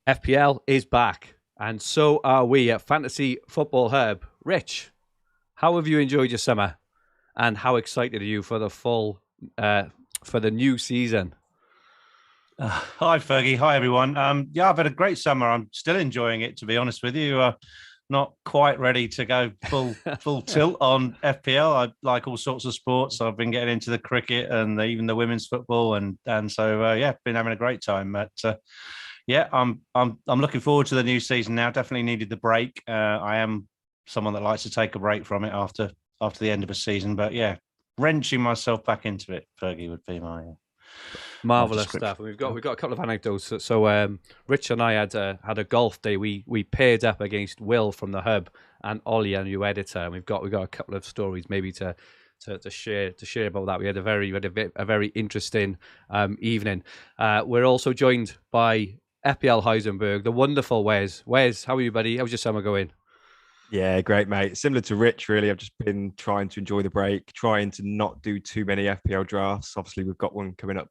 FPL is back, and so are we at Fantasy Football Hub. Rich, how have you enjoyed your summer, and how excited are you for for the new season? Hi, Fergie. Hi, everyone. Yeah, I've had a great summer. I'm still enjoying it, to be honest with you. Not quite ready to go full tilt on FPL. I like all sorts of sports. I've been getting into the cricket and even the women's football, and so yeah, been having a great time. But yeah, I'm looking forward to the new season now. Definitely needed the break. I am someone that likes to take a break from it after the end of a season. But yeah, wrenching myself back into it, Fergie, would be my Marvelous description. stuff. We've got a couple of anecdotes. So Rich and I had a golf day. We paired up against Will from the Hub and Ollie, our new editor, and we've got a couple of stories maybe to share about that. We had a very interesting evening. We're also joined by FPL Heisenberg, the wonderful Wes. Wes, how are you, buddy? How's your summer going? Yeah, great, mate. Similar to Rich, really. I've just been trying to enjoy the break, trying to not do too many FPL drafts. Obviously, we've got one coming up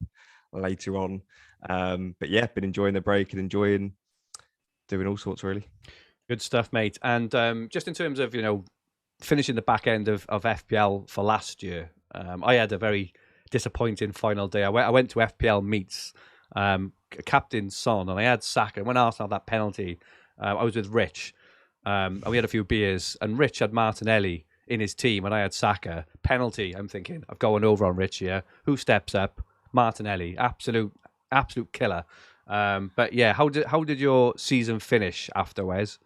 later on. But yeah, been enjoying the break and enjoying doing all sorts, really. Good stuff, mate. And just in terms of, finishing the back end of FPL for last year, I had a very disappointing final day. I went to FPL meets, captain Son, and I had Saka. When Arsenal had that penalty, I was with Rich. And we had a few beers, and Rich had Martinelli in his team, and I had Saka. Penalty. I'm thinking, I've gone over on Rich here. Who steps up? Martinelli. Absolute killer. But yeah, how did your season finish after, Wes?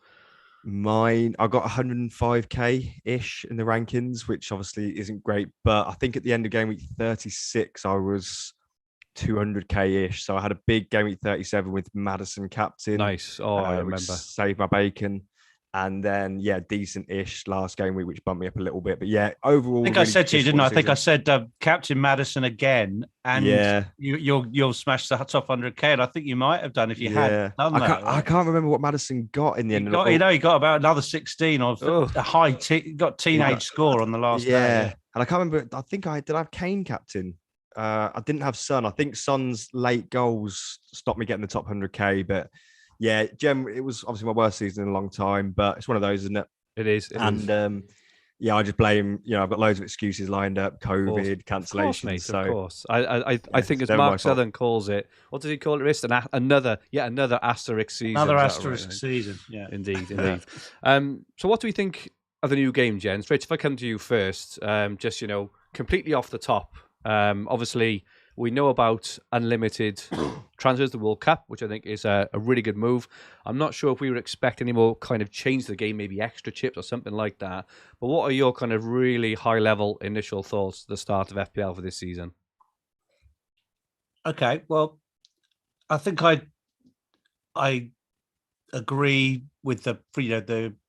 Mine, I got 105k ish in the rankings, which obviously isn't great. But I think at the end of game week 36, I was 200k ish. So I had a big game week 37 with Madison captain. Nice. Oh, I remember. Saved my bacon. And then, yeah, decent-ish last game week, which bumped me up a little bit. But yeah, overall, I think I said to you, didn't I? I think I said Captain Madison again, and yeah, you'll smash the top 100k. And I think you might have done if you had done that. I can't remember what Madison got in the end. He got about another 16 or a high. Got teenage score on the last day. Yeah, and I can't remember. I think did I have Kane captain. I didn't have Son. I think Son's late goals stopped me getting the top 100k, but. Yeah, it was obviously my worst season in a long time, but it's one of those, isn't it? It is. Yeah, I just blame, I've got loads of excuses lined up, COVID, cancellations. Of course. I think as Mark Southern calls it, what does he call it? Another asterisk season. Another asterisk season, yeah. Indeed. So what do we think of the new game, gents? Rich, if I come to you first, just, completely off the top, obviously, we know about unlimited transfers to the World Cup, which I think is a really good move. I'm not sure if we would expect any more kind of change to the game, maybe extra chips or something like that. But what are your kind of really high-level initial thoughts at the start of FPL for this season? Okay, well, I think I agree with the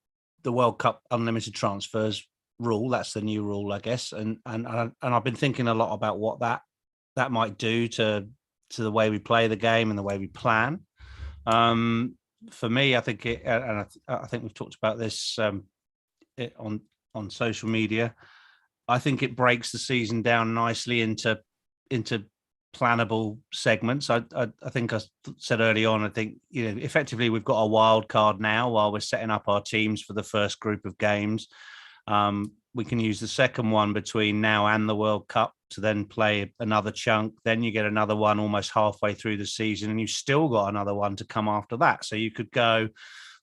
World Cup unlimited transfers rule. That's the new rule, I guess. And I've been thinking a lot about what that might do to the way we play the game and the way we plan. For me, I think I think we've talked about this on social media. I think it breaks the season down nicely into plannable segments. I think I said early on, I think, effectively we've got a wild card now while we're setting up our teams for the first group of games. We can use the second one between now and the World Cup to then play another chunk. Then you get another one almost halfway through the season, and you've still got another one to come after that. So you could go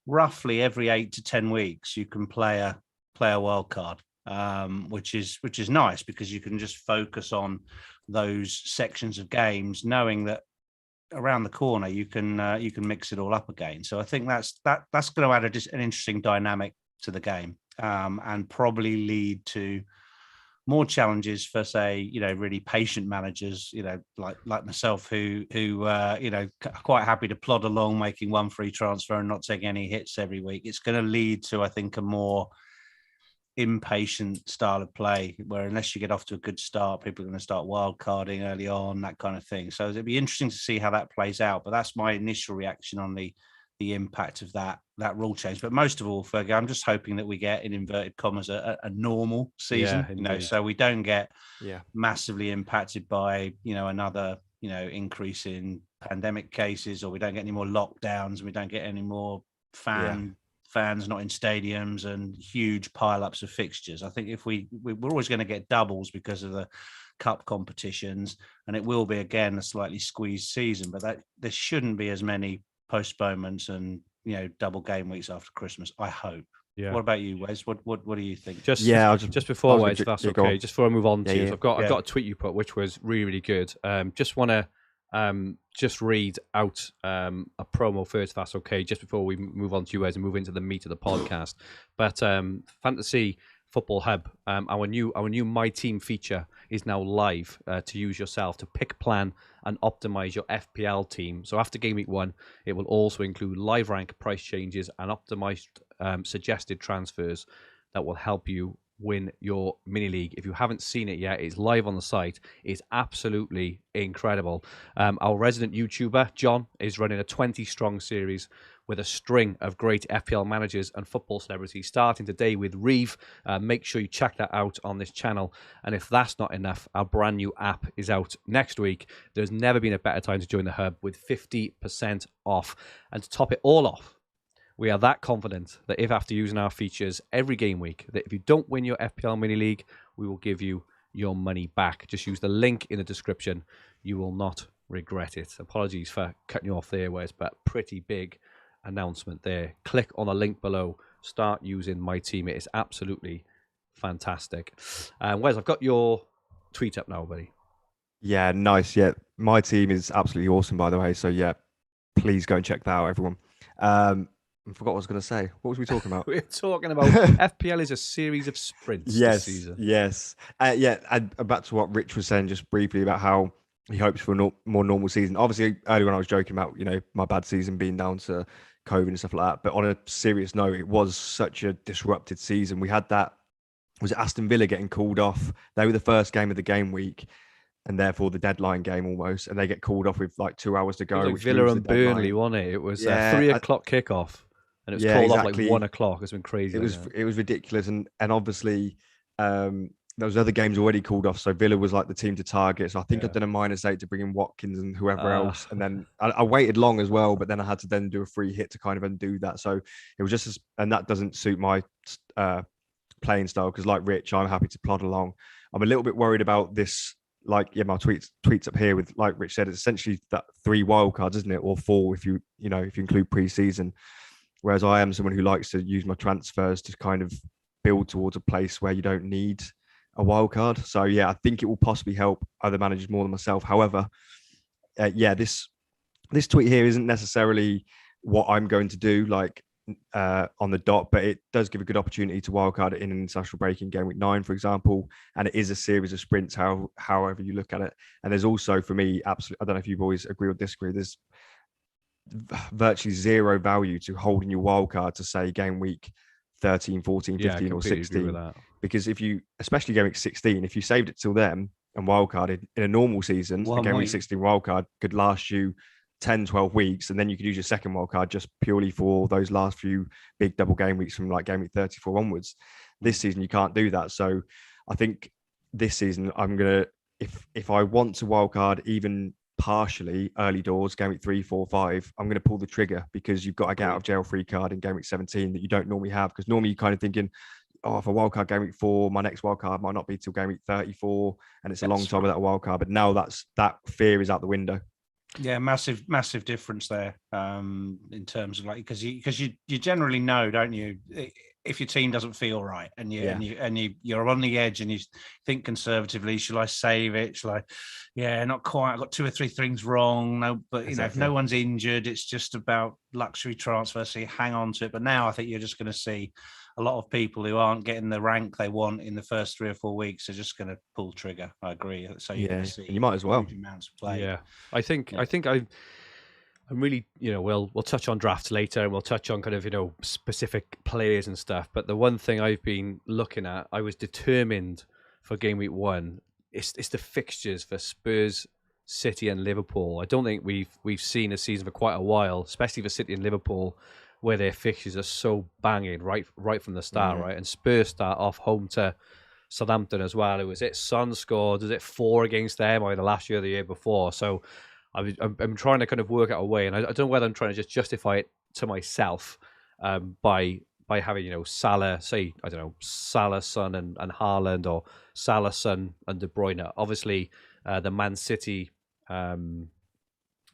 roughly every 8 to 10 weeks. You can play a wild card, which is nice because you can just focus on those sections of games, knowing that around the corner you can mix it all up again. So I think that's going to add an interesting dynamic to the game. And probably lead to more challenges for, say, really patient managers, like myself, who are quite happy to plod along, making one free transfer and not taking any hits every week. It's going to lead to, I think, a more impatient style of play, where unless you get off to a good start, people are going to start wildcarding early on, that kind of thing. So it'd be interesting to see how that plays out. But that's my initial reaction on the impact of that rule change. But most of all, Fergie, I'm just hoping that we get, in inverted commas, a normal season, so we don't get massively impacted by, another, increase in pandemic cases, or we don't get any more lockdowns, and we don't get any more fans not in stadiums and huge pile-ups of fixtures. I think if we're always going to get doubles because of the cup competitions, and it will be again a slightly squeezed season, but that there shouldn't be as many postponements and double game weeks after Christmas, I hope. Yeah. What about you, Wes? What do you think? Just before, Wes, if that's okay, just before I move on to you, I've got a tweet you put which was really, really good. Just want to just read out a promo first, if that's okay, just before we move on to you guys and move into the meat of the podcast. But Fantasy Football Hub, our new My Team feature is now live to use yourself to pick, plan, and optimize your FPL team. So after Game Week 1, it will also include live rank price changes and optimized suggested transfers that will help you win your mini league. If you haven't seen it yet, it's live on the site. It's absolutely incredible. Our resident YouTuber, John, is running a 20-strong series with a string of great FPL managers and football celebrities, starting today with Reeve. Make sure you check that out on this channel. And if that's not enough, our brand new app is out next week. There's never been a better time to join the hub with 50% off. And to top it all off, we are that confident that if after using our features every game week, that if you don't win your FPL mini league, we will give you your money back. Just use the link in the description. You will not regret it. Apologies for cutting you off there, Wes, but pretty big announcement there. Click on the link below. Start using My Team. It is absolutely fantastic. Wes, I've got your tweet up now, buddy. Yeah, nice. Yeah, My Team is absolutely awesome, by the way. So yeah, please go and check that out, everyone. I forgot what I was going to say. What was we talking about? We're talking about FPL is a series of sprints this season. Yes. And back to what Rich was saying just briefly about how he hopes for a more normal season. Obviously, earlier when I was joking about, my bad season being down to COVID and stuff like that. But on a serious note, it was such a disrupted season. We had was it Aston Villa getting called off? They were the first game of the game week, and therefore the deadline game almost. And they get called off with like 2 hours to go. It was like Villa and Burnley, wasn't it? It was 3 o'clock kickoff. And it was called off like 1 o'clock. It's been crazy. It was ridiculous. And obviously, there was other games already called off. So Villa was like the team to target. So I think I'd done a -8 to bring in Watkins and whoever else. And then I waited long as well, but then I had to then do a free hit to kind of undo that. So it was just, and that doesn't suit my playing style because like Rich, I'm happy to plod along. I'm a little bit worried about this. My tweets up here with, like Rich said, it's essentially that 3 wildcards, isn't it? Or 4 if you include pre-season. Whereas I am someone who likes to use my transfers to kind of build towards a place where you don't need a wild card. So yeah, I think it will possibly help other managers more than myself. However, this tweet here isn't necessarily what I'm going to do on the dot, but it does give a good opportunity to wildcard in an international break in Game Week 9, for example. And it is a series of sprints, however you look at it. And there's also, for me, absolutely, I don't know if you boys agree or disagree, there's virtually zero value to holding your wild card to say game week 13, 14, 15 or 16, because if you, especially game week 16, if you saved it till then and wildcarded in a normal season, game week 16 wildcard could last you 10, 12 weeks, and then you could use your second wildcard just purely for those last few big double game weeks from like game week 34 onwards. This season you can't do that. So I think this season I'm gonna, if I want to wildcard even partially early doors, game week 3, 4, 5, I'm going to pull the trigger because you've got a get out of jail free card in game week 17 that you don't normally have. Because normally you're kind of thinking, if I wildcard game week 4, my next wildcard might not be till game week 34, and it's a long time without a wildcard. But now that fear is out the window. Yeah, massive difference there in terms of because you generally know, don't you, if your team doesn't feel right and you're on the edge and you think conservatively, shall I save it? Shall I? Yeah, not quite. I've got 2 or 3 things wrong. No, but if no one's injured, it's just about luxury transfer. So you hang on to it. But now I think you're just going to see a lot of people who aren't getting the rank they want in the first 3 or 4 weeks are just going to pull trigger. I agree. So you're going to see you might as well amounts of play. Yeah, I think I'm really, we'll touch on drafts later and we'll touch on kind of, specific players and stuff. But the one thing I've been looking at, I was determined for game week 1, it's the fixtures for Spurs, City and Liverpool. I don't think we've seen a season for quite a while, especially for City and Liverpool, where their fixtures are so banging right from the start, right? And Spurs start off home to Southampton as well. Son scored, 4 against them either last year or the year before. So I'm trying to kind of work out a way, and I don't know whether I'm trying to just justify it to myself by having Salah, say I don't know, Salah, Son, and Haaland, or Salah, Son, and De Bruyne. Obviously, the Man City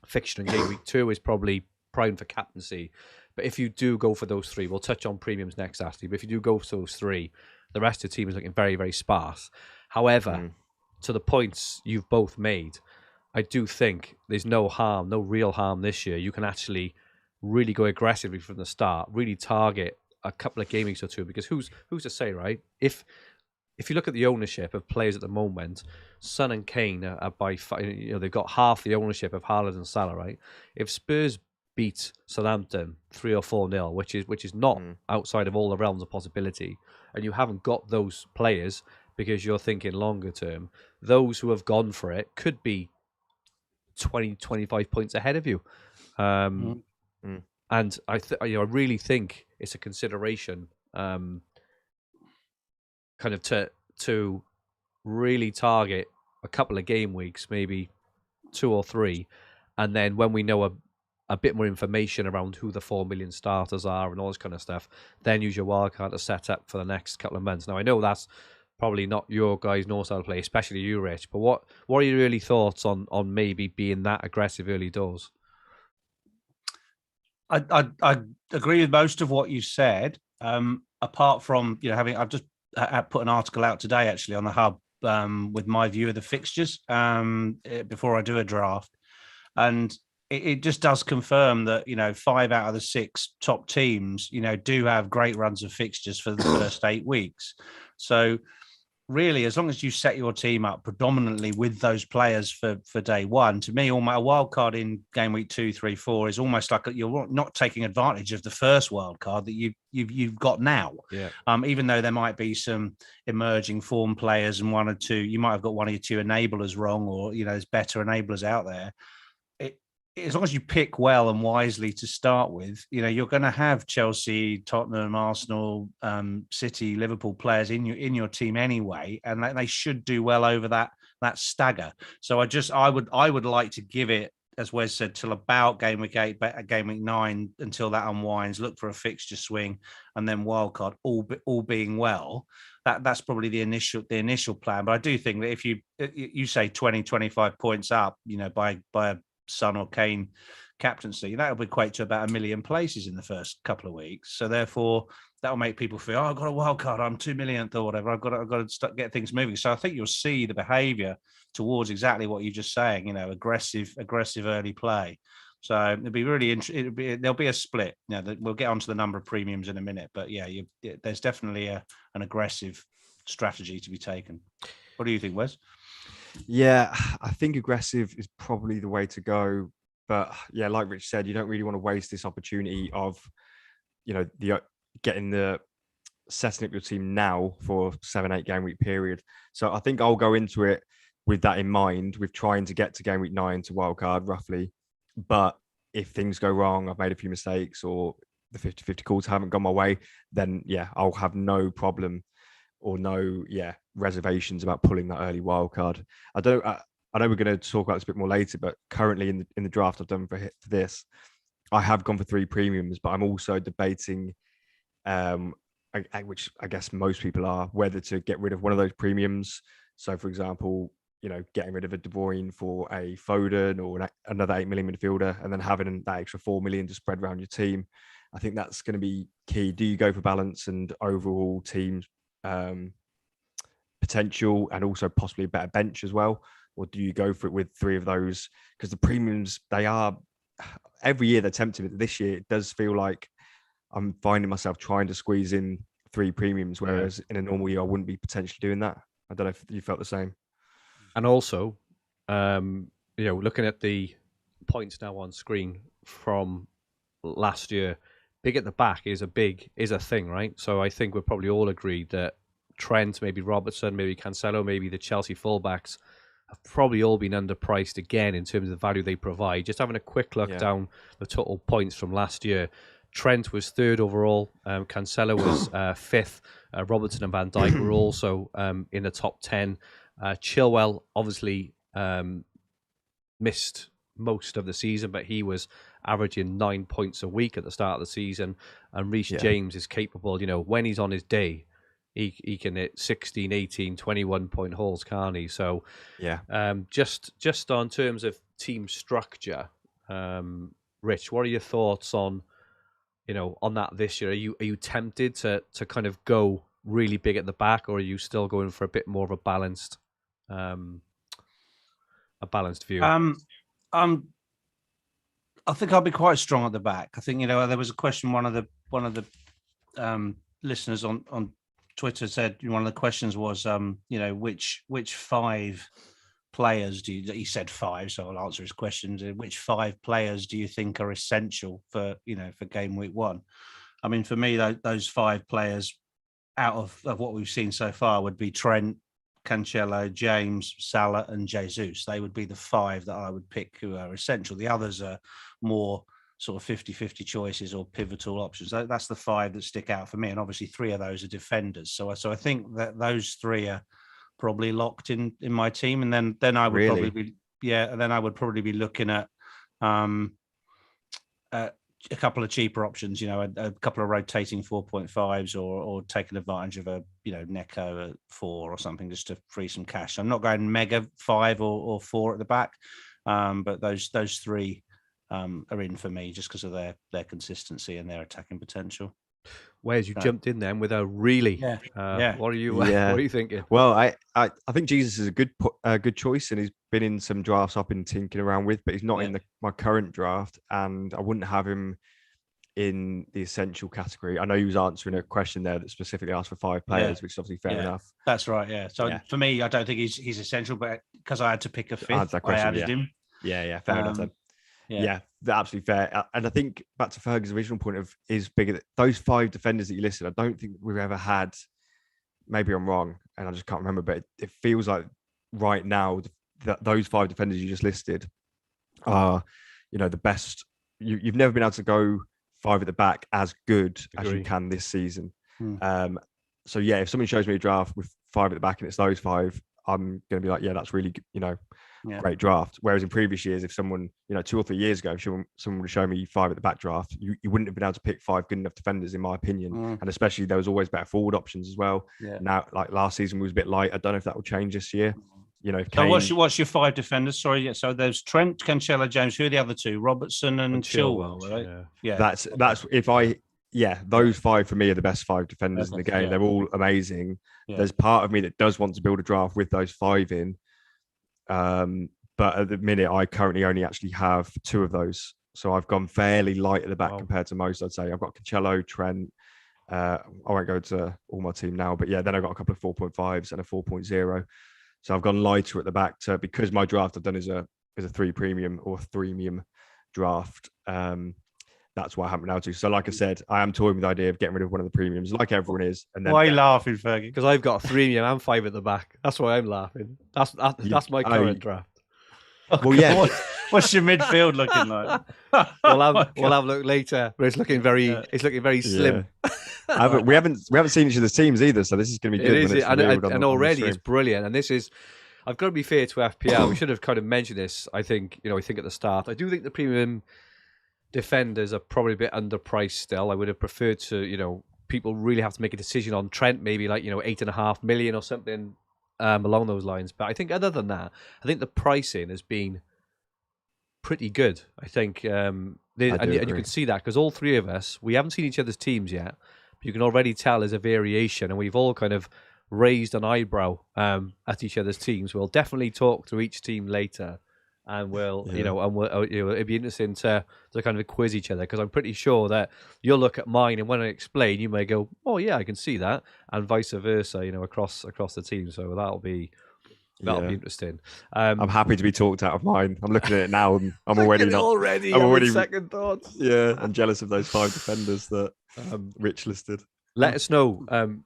fixture in game week 2 is probably prime for captaincy. But if you do go for those three, we'll touch on premiums next, Ashley. But if you do go for those three, the rest of the team is looking very, very sparse. However, to the points you've both made, I do think there's no real harm this year. You can actually really go aggressively from the start, really target a couple of game weeks or two, because who's to say, right? If you look at the ownership of players at the moment, Son and Kane are by they've got half the ownership of Haaland and Salah, right? If Spurs beat Southampton 3 or 4-0, which is not outside of all the realms of possibility, and you haven't got those players because you're thinking longer term, those who have gone for it could be 20, 25 points ahead of you. And I really think it's a consideration kind of to really target a couple of game weeks, maybe 2 or 3, and then when we know a bit more information around who the 4 million starters are and all this kind of stuff, then use your wildcard to set up for the next couple of months. Now, I know that's probably not your guys' north style play, especially you, Rich, but what are your early thoughts on maybe being that aggressive early doors? I agree with most of what you said. Apart from I've just put an article out today actually on the Hub with my view of the fixtures before I do a draft, and it just does confirm that 5 out of the 6 top teams do have great runs of fixtures for the first 8 weeks. So really, as long as you set your team up predominantly with those players for day one, to me, a wild card in game week 2, 3, 4 is almost like you're not taking advantage of the first wild card that you've got now. Yeah. Even though there might be some emerging form players and one or two, you might have got one or two enablers wrong, or there's better enablers out there. As long as you pick well and wisely to start with, you're going to have Chelsea, Tottenham, Arsenal, City, Liverpool players in your team anyway, and they should do well over that stagger. So I would like to give it, as Wes said, till about game week 8, game week 9, until that unwinds. Look for a fixture swing, and then wildcard. All being well, that's probably the initial plan. But I do think that if you say 20, 25 points up, by a Son or Kane captaincy, that will equate to about 1 million places in the first couple of weeks. So therefore, that will make people feel, I've got a wild card, I'm 2 millionth or whatever. I've got to start, get things moving. So I think you'll see the behaviour towards exactly what you're just saying. Aggressive early play. So it'll be really interesting. There'll be a split. We'll get onto the number of premiums in a minute, but there's definitely an aggressive strategy to be taken. What do you think, Wes? Yeah, I think aggressive is probably the way to go. But yeah, like Rich said, you don't really want to waste this opportunity of, setting up your team now for 7-8 game week period. So I think I'll go into it with that in mind, with trying to get to game week 9 to wildcard roughly. But if things go wrong, I've made a few mistakes, or the 50-50 calls haven't gone my way, then I'll have no problem or no reservations about pulling that early wild card. I know we're going to talk about this a bit more later, but currently in the draft I've done for this, I have gone for 3 premiums, but I'm also debating, which I guess most people are, whether to get rid of one of those premiums. So, for example, getting rid of a De Bruyne for a Foden or another 8 million midfielder, and then having that extra 4 million to spread around your team. I think that's going to be key. Do you go for balance and overall team potential, and also possibly a better bench as well, or do you go for it with 3 of those? Because the premiums, they are every year they're tempting, but this year it does feel like I'm finding myself trying to squeeze in 3 premiums, whereas in a normal year I wouldn't be potentially doing that. I don't know if you felt the same. And also, looking at the points now on screen from last year, big at the back is a thing, right? So I think we're probably all agreed that Trent, maybe Robertson, maybe Cancelo, maybe the Chelsea fullbacks have probably all been underpriced again in terms of the value they provide. Just having a quick look down the total points from last year, Trent was 3rd overall, Cancelo was 5th, Robertson and Van Dijk were also in the top 10. Chilwell obviously missed most of the season, but he was averaging 9 points a week at the start of the season. And Reece James is capable, when he's on his day, he can hit 16, 18, 21-point hauls, can't he? So, just on terms of team structure, Rich, what are your thoughts on that this year? Are you tempted to kind of go really big at the back, or are you still going for a bit more of a balanced view? I think I'll be quite strong at the back. I think there was a question. One of the listeners on Twitter said one of the questions was which 5 players do you? He said 5, so I'll answer his questions. Which 5 players do you think are essential for game week 1? I mean, for me, those 5 players out of what we've seen so far would be Trent, Cancelo, James, Salah, and Jesus. They would be the 5 that I would pick who are essential. The others are more sort of 50-50 choices or pivotal options. That's the 5 that stick out for me. And obviously 3 of those are defenders. So I think that those 3 are probably locked in my team. And then I would probably be, and then I would probably be looking at a couple of cheaper options, a couple of rotating 4.5s or taking advantage of a, Neco at 4 or something just to free some cash. I'm not going mega 5 or 4 at the back, but those 3 are in for me just because of their consistency and their attacking potential. Whereas you jumped in then with a really, what are you thinking? Well, I think Jesus is a good choice, and he's been in some drafts I've been tinkering around with, but he's not in my current draft, and I wouldn't have him in the essential category. I know he was answering a question there that specifically asked for 5 players, which is obviously fair enough. That's right. Yeah. So for me, I don't think he's essential, but because I had to pick a 5th, I added him. Yeah. Fair enough then. Yeah, absolutely fair. And I think back to Fergie's original point of is bigger. Those 5 defenders that you listed, I don't think we've ever had. Maybe I'm wrong, and I just can't remember. But it feels like right now that those 5 defenders you just listed are, the best. You've never been able to go 5 at the back as good as you can this season. So if someone shows me a draft with 5 at the back and it's those 5, I'm going to be like, that's really, great draft. Whereas in previous years, if someone, 2 or 3 years ago, someone would show me 5 at the back draft, you wouldn't have been able to pick 5 good enough defenders, in my opinion. And especially there was always better forward options as well. Now, like last season was a bit light. I don't know if that will change this year. Kane... So what's your 5 defenders? Sorry, so there's Trent, Cancelo, James. Who are the other 2? Robertson and Chilwell, right? Yeah. That's if I. Yeah, those 5 for me are the best 5 defenders in the game. They're all amazing. There's part of me that does want to build a draft with those 5 in. But at the minute, I currently only actually have 2 of those. So I've gone fairly light at the back compared to most, I'd say. I've got Cancelo, Trent. I won't go to all my team now, but then I've got a couple of 4.5s and a 4.0. So I've gone lighter at the back because my draft I've done is a 3 premium or 3-mium draft. That's what I happen now to. So, like I said, I am toying with the idea of getting rid of one of the premiums, like everyone is. And then, why are you laughing, Fergie? Because I've got a 3-mium and 5 at the back. That's why I'm laughing. That's my current draft. Well, what's your midfield looking like? We'll have a look later, but it's looking very slim. We haven't seen each other's teams either, so this is going to be good. And already it's brilliant. And this is, I've got to be fair to FPL. We should have kind of mentioned this. I think at the start. I do think the premium defenders are probably a bit underpriced still. I would have preferred to, people really have to make a decision on Trent, maybe like 8.5 million or something along those lines. But I think other than that, I think the pricing has been pretty good. I think, and you can see that because all 3 of us, we haven't seen each other's teams yet, but you can already tell there's a variation, and we've all kind of raised an eyebrow at each other's teams. We'll definitely talk to each team later. And we'll, it'd be interesting to kind of quiz each other, because I'm pretty sure that you'll look at mine and when I explain, you may go, "Oh yeah, I can see that," and vice versa, across the team. So that'll be interesting. I'm happy to be talked out of mine. I'm looking at it now, and I'm already second thoughts. Yeah, I'm jealous of those 5 defenders that Rich listed. Let us know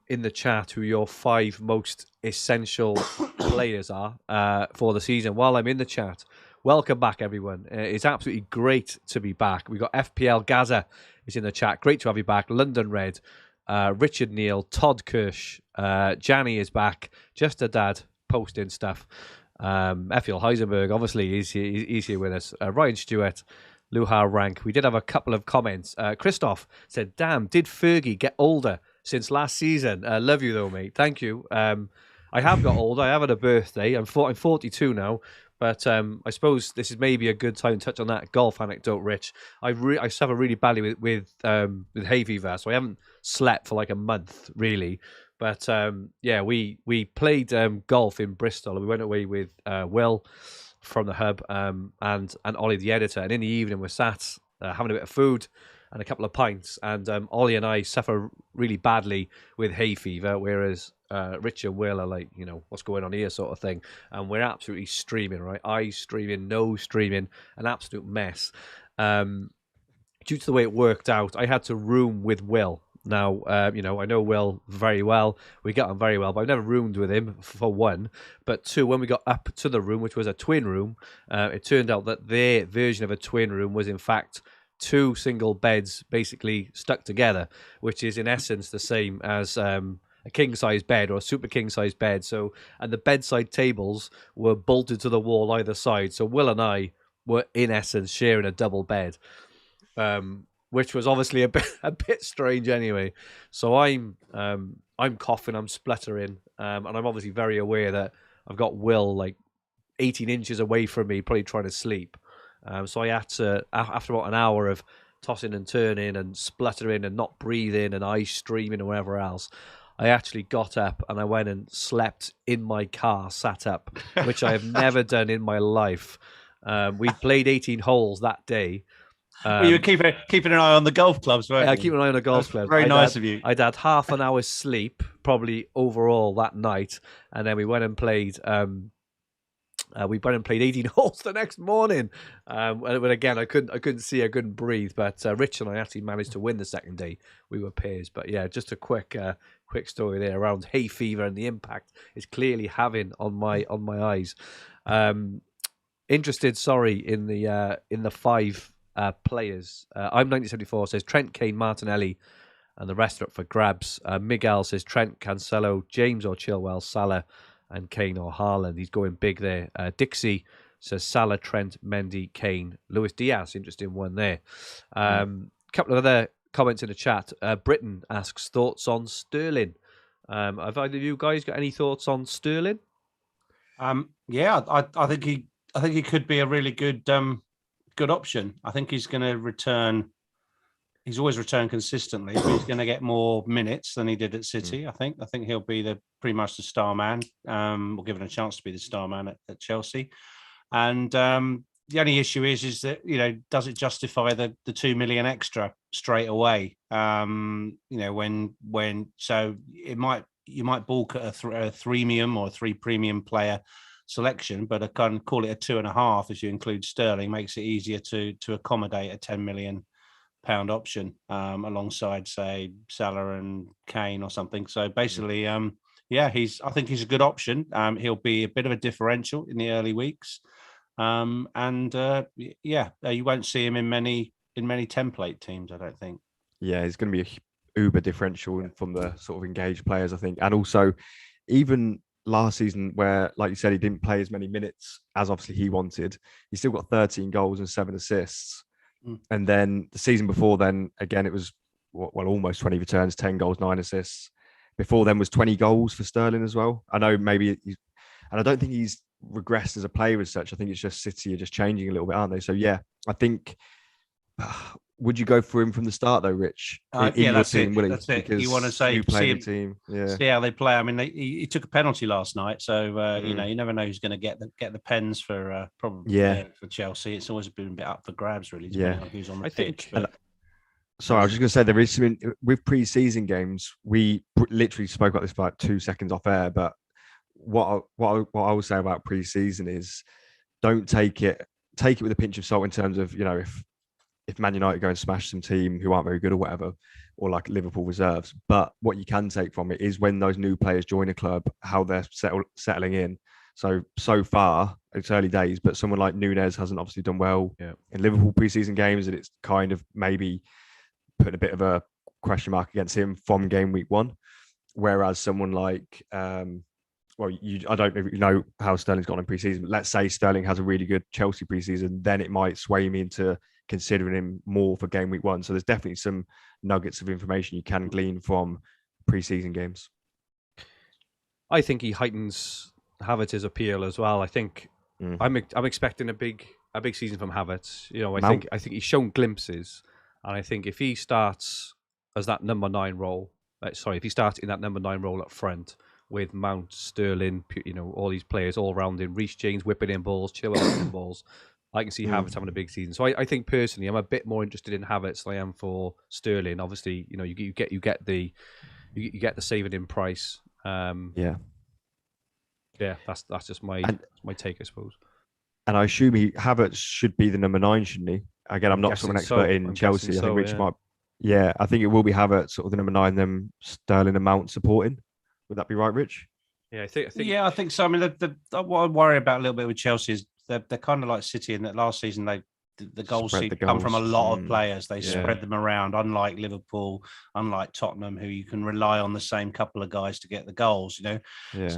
in the chat who your 5 most essential players are for the season. While I'm in the chat, welcome back, everyone. It's absolutely great to be back. We've got FPL Gaza is in the chat. Great to have you back. London Red, Richard Neal, Todd Kirsch, Janny is back. Just a dad posting stuff. FPL Heisenberg, obviously, he's here with us. Ryan Stewart, Luhar Rank. We did have a couple of comments. Christoph said, damn, did Fergie get older since last season? Love you, though, mate. Thank you. I have got older. I have had a birthday. I'm 42 now. But I suppose this is maybe a good time to touch on that golf anecdote, Rich. I suffer really badly with hay fever, so I haven't slept for like a month, really. But we played golf in Bristol, and we went away with Will from the hub and Ollie, the editor. And in the evening, we're sat having a bit of food and a couple of pints. And Ollie and I suffer really badly with hay fever, whereas Rich and Will are like, what's going on here sort of thing. And we're absolutely streaming, right? Eyes streaming, nose streaming, an absolute mess. Due to the way it worked out, I had to room with Will. Now, I know Will very well. We got on very well, but I've never roomed with him, for one. But two, when we got up to the room, which was a twin room, it turned out that their version of a twin room was, in fact, two single beds basically stuck together, which is, in essence, the same as a king-size bed or a super king-size bed. So, and the bedside tables were bolted to the wall either side. So Will and I were, in essence, sharing a double bed. Which was obviously a bit strange anyway. So I'm coughing, I'm spluttering, and I'm obviously very aware that I've got Will like 18 inches away from me, probably trying to sleep. So I had to, after about an hour of tossing and turning and spluttering and not breathing and eyes streaming and whatever else, I actually got up and I went and slept in my car, sat up, which I have never done in my life. We played 18 holes that day. Well, you were keeping an eye on the golf clubs, right? Yeah, keeping an eye on the golf clubs. Very nice of you. I'd had half an hour's sleep, probably overall that night, and then we went and played. We went and played 18 holes the next morning. But again, I couldn't see, I couldn't breathe. But Rich and I actually managed to win the second day. We were pairs. But yeah, just a quick story there around hay fever and the impact it's clearly having on my eyes. Interested, in the five. Players. I'm 1974 says Trent, Kane, Martinelli, and the rest are up for grabs. Miguel says Trent, Cancelo, James or Chilwell, Salah, and Kane or Haaland. He's going big there. Dixie says Salah, Trent, Mendy, Kane, Luis Diaz. Interesting one there. Couple of other comments in the chat. Britain asks thoughts on Sterling. Have either of you guys got any thoughts on Sterling? Yeah, I think he could be a really good option. I think he's going to return. He's always returned consistently, but he's going to get more minutes than he did at City. I think he'll be pretty much the star man, or given a chance to be the star man at Chelsea. And the only issue is that does it justify the 2 million extra straight away? When so you might balk at a 3-mium or 3 premium player selection, but I can call it a 2.5 if you include Sterling. Makes it easier to accommodate a £10 million option alongside, say, Salah and Kane or something. So basically, I think he's a good option. He'll be a bit of a differential in the early weeks, you won't see him in many template teams, I don't think. Yeah, he's going to be a uber differential from the sort of engaged players, I think, and also even last season, where, like you said, he didn't play as many minutes as obviously he wanted, he still got 13 goals and 7 assists. And then the season before then, again, it was almost 20 returns, 10 goals, 9 assists. Before then was 20 goals for Sterling as well. I know and I don't think he's regressed as a player as such. I think it's just City are just changing a little bit, aren't they? So yeah, I think. Would you go for him from the start though, Rich? That's it. That's it. You want to say see the team, see how they play. I mean, he took a penalty last night, so you never know who's going to get the pens for probably for Chelsea. It's always been a bit up for grabs, really. Depending on who's on the pitch. Sorry, I was just going to say there is something with pre-season games. We literally spoke about this for like 2 seconds off air, but what I will say about pre-season is don't take it with a pinch of salt in terms of if Man United go and smash some team who aren't very good or whatever, or like Liverpool reserves. But what you can take from it is when those new players join a club, how they're settling in. So far, it's early days, but someone like Núñez hasn't obviously done well in Liverpool preseason games, and it's kind of maybe putting a bit of a question mark against him from game week 1. Whereas someone like well, I don't really know how Sterling's gone in pre-season, but let's say Sterling has a really good Chelsea pre-season, then it might sway me into considering him more for game week 1. So there's definitely some nuggets of information you can glean from pre-season games. I think he heightens Havertz's appeal as well. I think I'm expecting a big season from Havertz. You know, I think he's shown glimpses, and I think if he starts as that number 9 role, if he starts in that number 9 role up front with Mount, Sterling, you know, all these players all round him, Reece James whipping in balls, Chilwell whipping in balls, I can see Havertz having a big season. So I think personally, I'm a bit more interested in Havertz than I am for Sterling. Obviously, you know, you get the saving in price. Yeah, that's just my take, I suppose. And I assume Havertz should be the number 9, shouldn't he? Again, I'm not sort of an expert in Chelsea. I think Rich might. Yeah, I think it will be Havertz, sort of the number 9, then Sterling and Mount supporting. Would that be right, Rich? Yeah, I think. Yeah, I think so. I mean, what I worry about a little bit with Chelsea is they're kind of like City in that last season the goals come from a lot of players. They spread them around, unlike Liverpool, unlike Tottenham, who you can rely on the same couple of guys to get the goals. You know,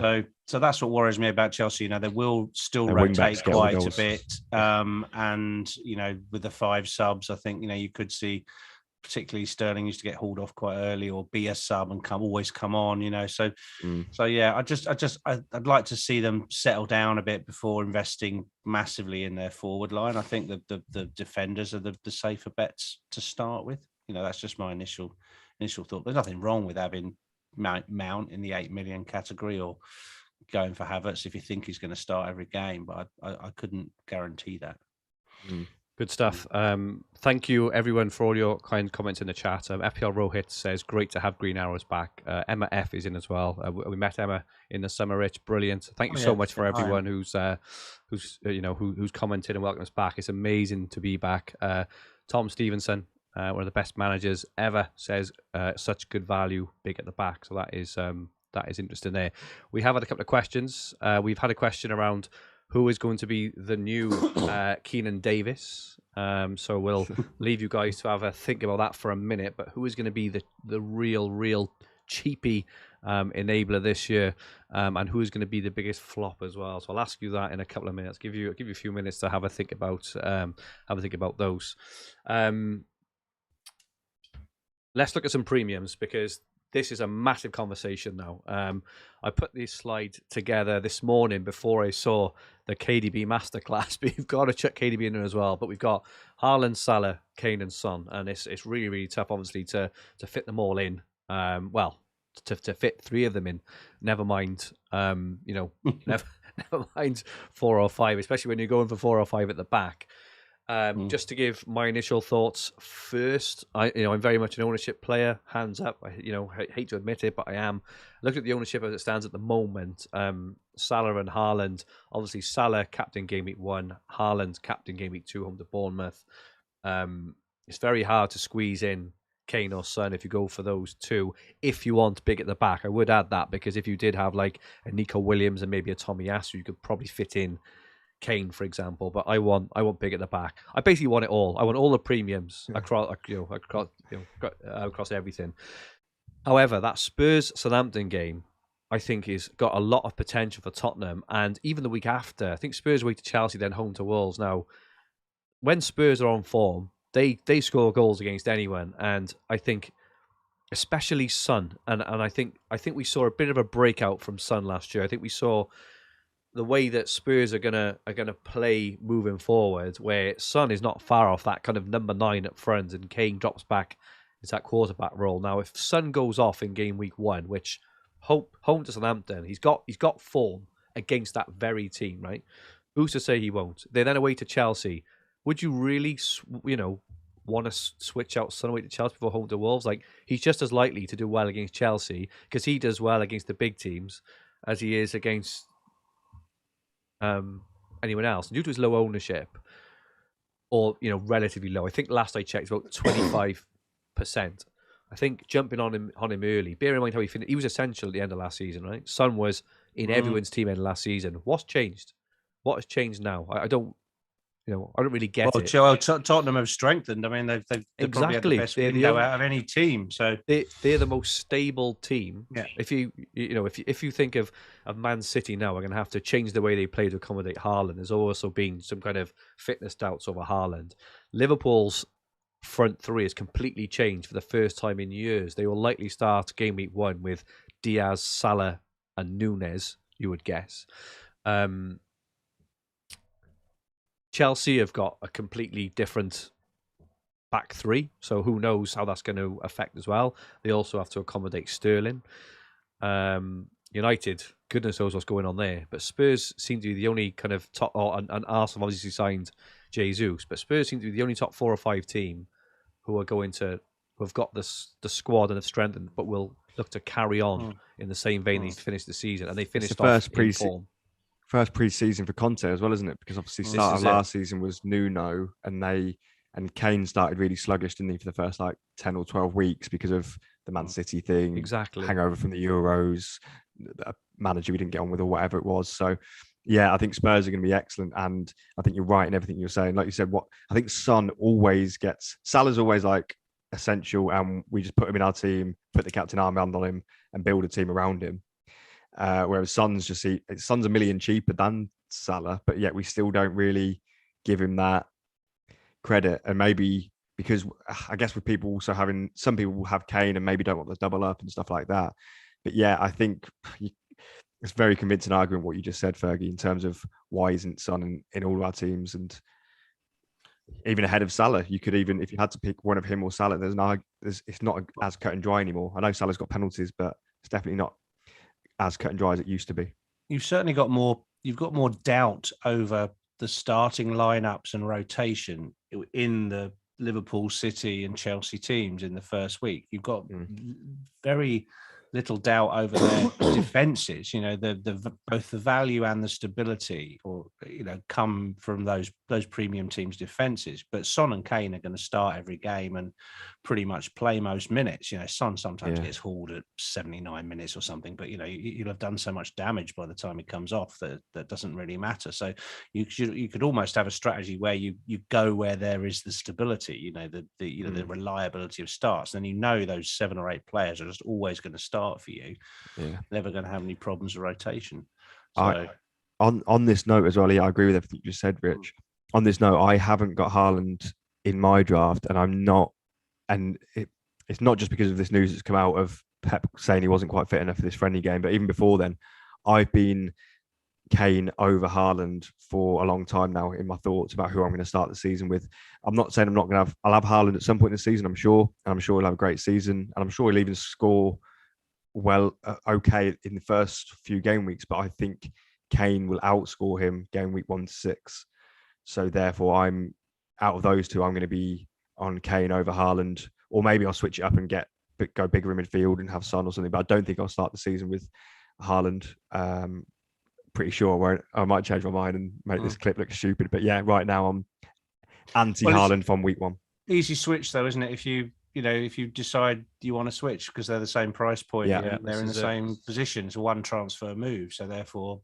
so that's what worries me about Chelsea. You know, they will still rotate quite a bit, and you know, with the 5 subs, I think you could see. Particularly Sterling used to get hauled off quite early, or be a sub and always come on, you know. So yeah, I'd like to see them settle down a bit before investing massively in their forward line. I think the defenders are the safer bets to start with. You know, that's just my initial thought. There's nothing wrong with having Mount in the 8 million category or going for Havertz if you think he's going to start every game, but I couldn't guarantee that. Good stuff. Thank you, everyone, for all your kind comments in the chat. FPL Rohit says, great to have Green Arrows back. Emma F is in as well. We met Emma in the summer, Rich. Brilliant. Thank you so much for everyone who's commented and welcomed us back. It's amazing to be back. Tom Stevenson, one of the best managers ever, says such good value, big at the back. So that is interesting there. We have had a couple of questions. We've had a question around who is going to be the new Keenan Davis. So we'll leave you guys to have a think about that for a minute. But who is going to be the real cheapy enabler this year, and who is going to be the biggest flop as well? So I'll ask you that in a couple of minutes. Give you a few minutes to have a think about those. Let's look at some premiums, because this is a massive conversation now. I put this slide together this morning before I saw the KDB masterclass, but you've got to chuck KDB in there as well. But we've got Haaland, Salah, Kane and Son, and it's really, really tough, obviously, to fit them all in. To fit 3 of them in, never mind, never mind 4 or 5, especially when you're going for 4 or 5 at the back. Just to give my initial thoughts first, I'm very much an ownership player. Hands up. I hate to admit it, but I am. Look at the ownership as it stands at the moment. Salah and Haaland. Obviously, Salah captain game week 1, Haaland captain game week 2, home to Bournemouth. It's very hard to squeeze in Kane or Son if you go for those 2. If you want big at the back, I would add that, because if you did have like a Nico Williams and maybe a Tommy Asu, you could probably fit in Kane, for example. But I want big at the back. I basically want it all. I want all the premiums across everything. However, that Spurs Southampton game, I think, is got a lot of potential for Tottenham. And even the week after, I think Spurs away to Chelsea, then home to Wolves. Now, when Spurs are on form, they score goals against anyone, and I think especially Son, and I think we saw a bit of a breakout from Son last year. I think we saw the way that Spurs are gonna play moving forward, where Son is not far off that kind of number 9 up front, and Kane drops back into that quarterback role. Now, if Son goes off in game week 1, which home to Southampton, he's got form against that very team, right? Who's to say he won't? They're then away to Chelsea. Would you really, want to switch out Son away to Chelsea before home to Wolves? Like, he's just as likely to do well against Chelsea, because he does well against the big teams, as he is against anyone else. Due to his low ownership, or relatively low, I think last I checked about 25%. I think jumping on him early. Bear in mind how he finished. He was essential at the end of last season, right? Son was in everyone's team end of last season. What's changed? What has changed now? I don't. I don't really get it. Tottenham have strengthened. I mean, they've probably had the best window out of any team. So they're the most stable team. Yeah. If you think of Man City now, are going to have to change the way they play to accommodate Haaland. There's also been some kind of fitness doubts over Haaland. Liverpool's front three has completely changed for the first time in years. They will likely start game week 1 with Diaz, Salah, and Nunez. You would guess. Chelsea have got a completely different back three, so who knows how that's going to affect as well. They also have to accommodate Sterling. United, goodness knows what's going on there, but Spurs seem to be the only kind of top, and Arsenal obviously signed Jesus, but Spurs seem to be the only top 4 or 5 team who have got the squad and have strengthened, but will look to carry on in the same vein they finished the season, and they finished off in form. First pre-season for Conte as well, isn't it? Because obviously start of last season was Nuno, and Kane started really sluggish, didn't he, for the first 10 or 12 weeks because of the Man City thing, exactly, hangover from the Euros, a manager we didn't get on with or whatever it was. So yeah, I think Spurs are going to be excellent, and I think you're right in everything you're saying. Like you said, I think Salah's always essential, and we just put him in our team, put the captain armband on him, and build a team around him. Whereas Son's a million cheaper than Salah, but yet we still don't really give him that credit. And maybe because I guess with people also some people will have Kane and maybe don't want to double up and stuff like that. But yeah, I think it's a very convincing argument what you just said, Fergie, in terms of why isn't Son in all of our teams, and even ahead of Salah. You could even, if you had to pick one of him or Salah, it's not as cut and dry anymore. I know Salah's got penalties, but it's definitely not as cut and dry as it used to be. You've certainly got more. You've got more doubt over the starting lineups and rotation in the Liverpool, City, and Chelsea teams in the first week. You've got very little doubt over their defenses. Both the value and the stability, come from those premium teams' defenses. But Son and Kane are going to start every game and pretty much play most minutes. Son sometimes gets hauled at 79 minutes or something, but you'll have done so much damage by the time he comes off that doesn't really matter. So you could almost have a strategy where you go where there is the stability, the reliability of starts. Then those 7 or 8 players are just always going to start for you. Never going to have any problems with rotation. So on this note as well, I agree with everything you just said, Rich. On this note, I haven't got Haaland in my draft, and I'm not. And it's not just because of this news that's come out of Pep saying he wasn't quite fit enough for this friendly game, but even before then, I've been Kane over Haaland for a long time now in my thoughts about who I'm going to start the season with. I'm not saying I'll have Haaland at some point in the season, I'm sure. And I'm sure he'll have a great season. And I'm sure he'll even score okay in the first few game weeks. But I think Kane will outscore him game week 1 to 6. So therefore, I'm out of those two, I'm going to be on Kane over Haaland, or maybe I'll switch it up and go bigger in midfield and have Son or something. But I don't think I'll start the season with Haaland. Pretty sure I might change my mind and make this clip look stupid. But yeah, right now I'm anti-Haaland from week 1. Easy switch though, isn't it? If you decide you want to switch because they're the same price point, they're in the same position. It's a one transfer move, so therefore,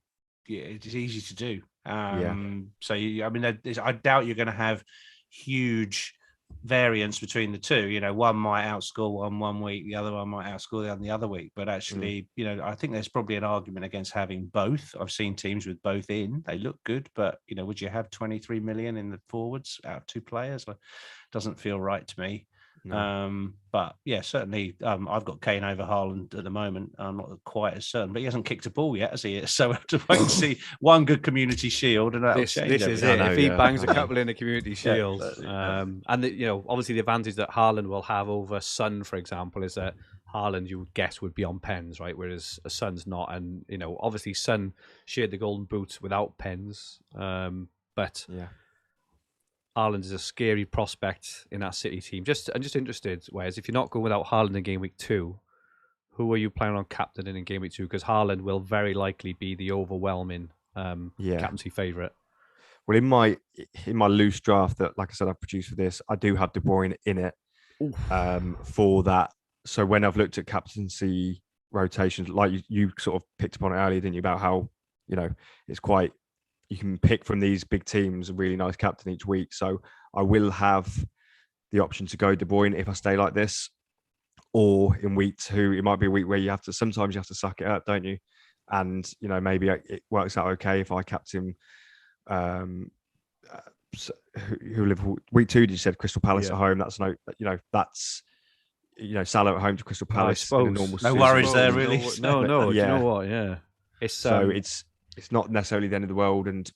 it's easy to do. So I doubt you're going to have huge variance between the two. One might outscore one week, the other one might outscore the other week. But actually, I think there's probably an argument against having both. I've seen teams with both in; they look good. But would you have 23 million in the forwards out of 2 players? Doesn't feel right to me. No. But yeah, certainly I've got Kane over Haaland at the moment. I'm not quite as certain, but he hasn't kicked a ball yet, has he? So I have to wait and see one good Community Shield, and that'll change. This is it. If he bangs a couple in the Community Shield, and obviously the advantage that Haaland will have over Son, for example, is that Haaland, you would guess, would be on pens, right? Whereas Son's not, and obviously Son shared the golden boot without pens, but yeah. Haaland is a scary prospect in that City team. I'm just interested, Wes, if you're not going without Haaland in game week 2, who are you planning on captaining in game week 2? Because Haaland will very likely be the overwhelming captaincy favourite. Well, in my loose draft that, like I said, I've produced for this, I do have De Bruyne in it for that. So when I've looked at captaincy rotations, like you sort of picked up on it earlier, didn't you, about how it's quite you can pick from these big teams a really nice captain each week. So I will have the option to go De Bruyne if I stay like this. Or in week 2, it might be a week where sometimes you have to suck it up, don't you? And, maybe it works out okay if I captain who Liverpool week 2, you said Crystal Palace at home. That's that's Salah at home to Crystal Palace in a normal no season. worries there, really. No. Yeah. Do you know what? Yeah, it's it's not necessarily the end of the world, and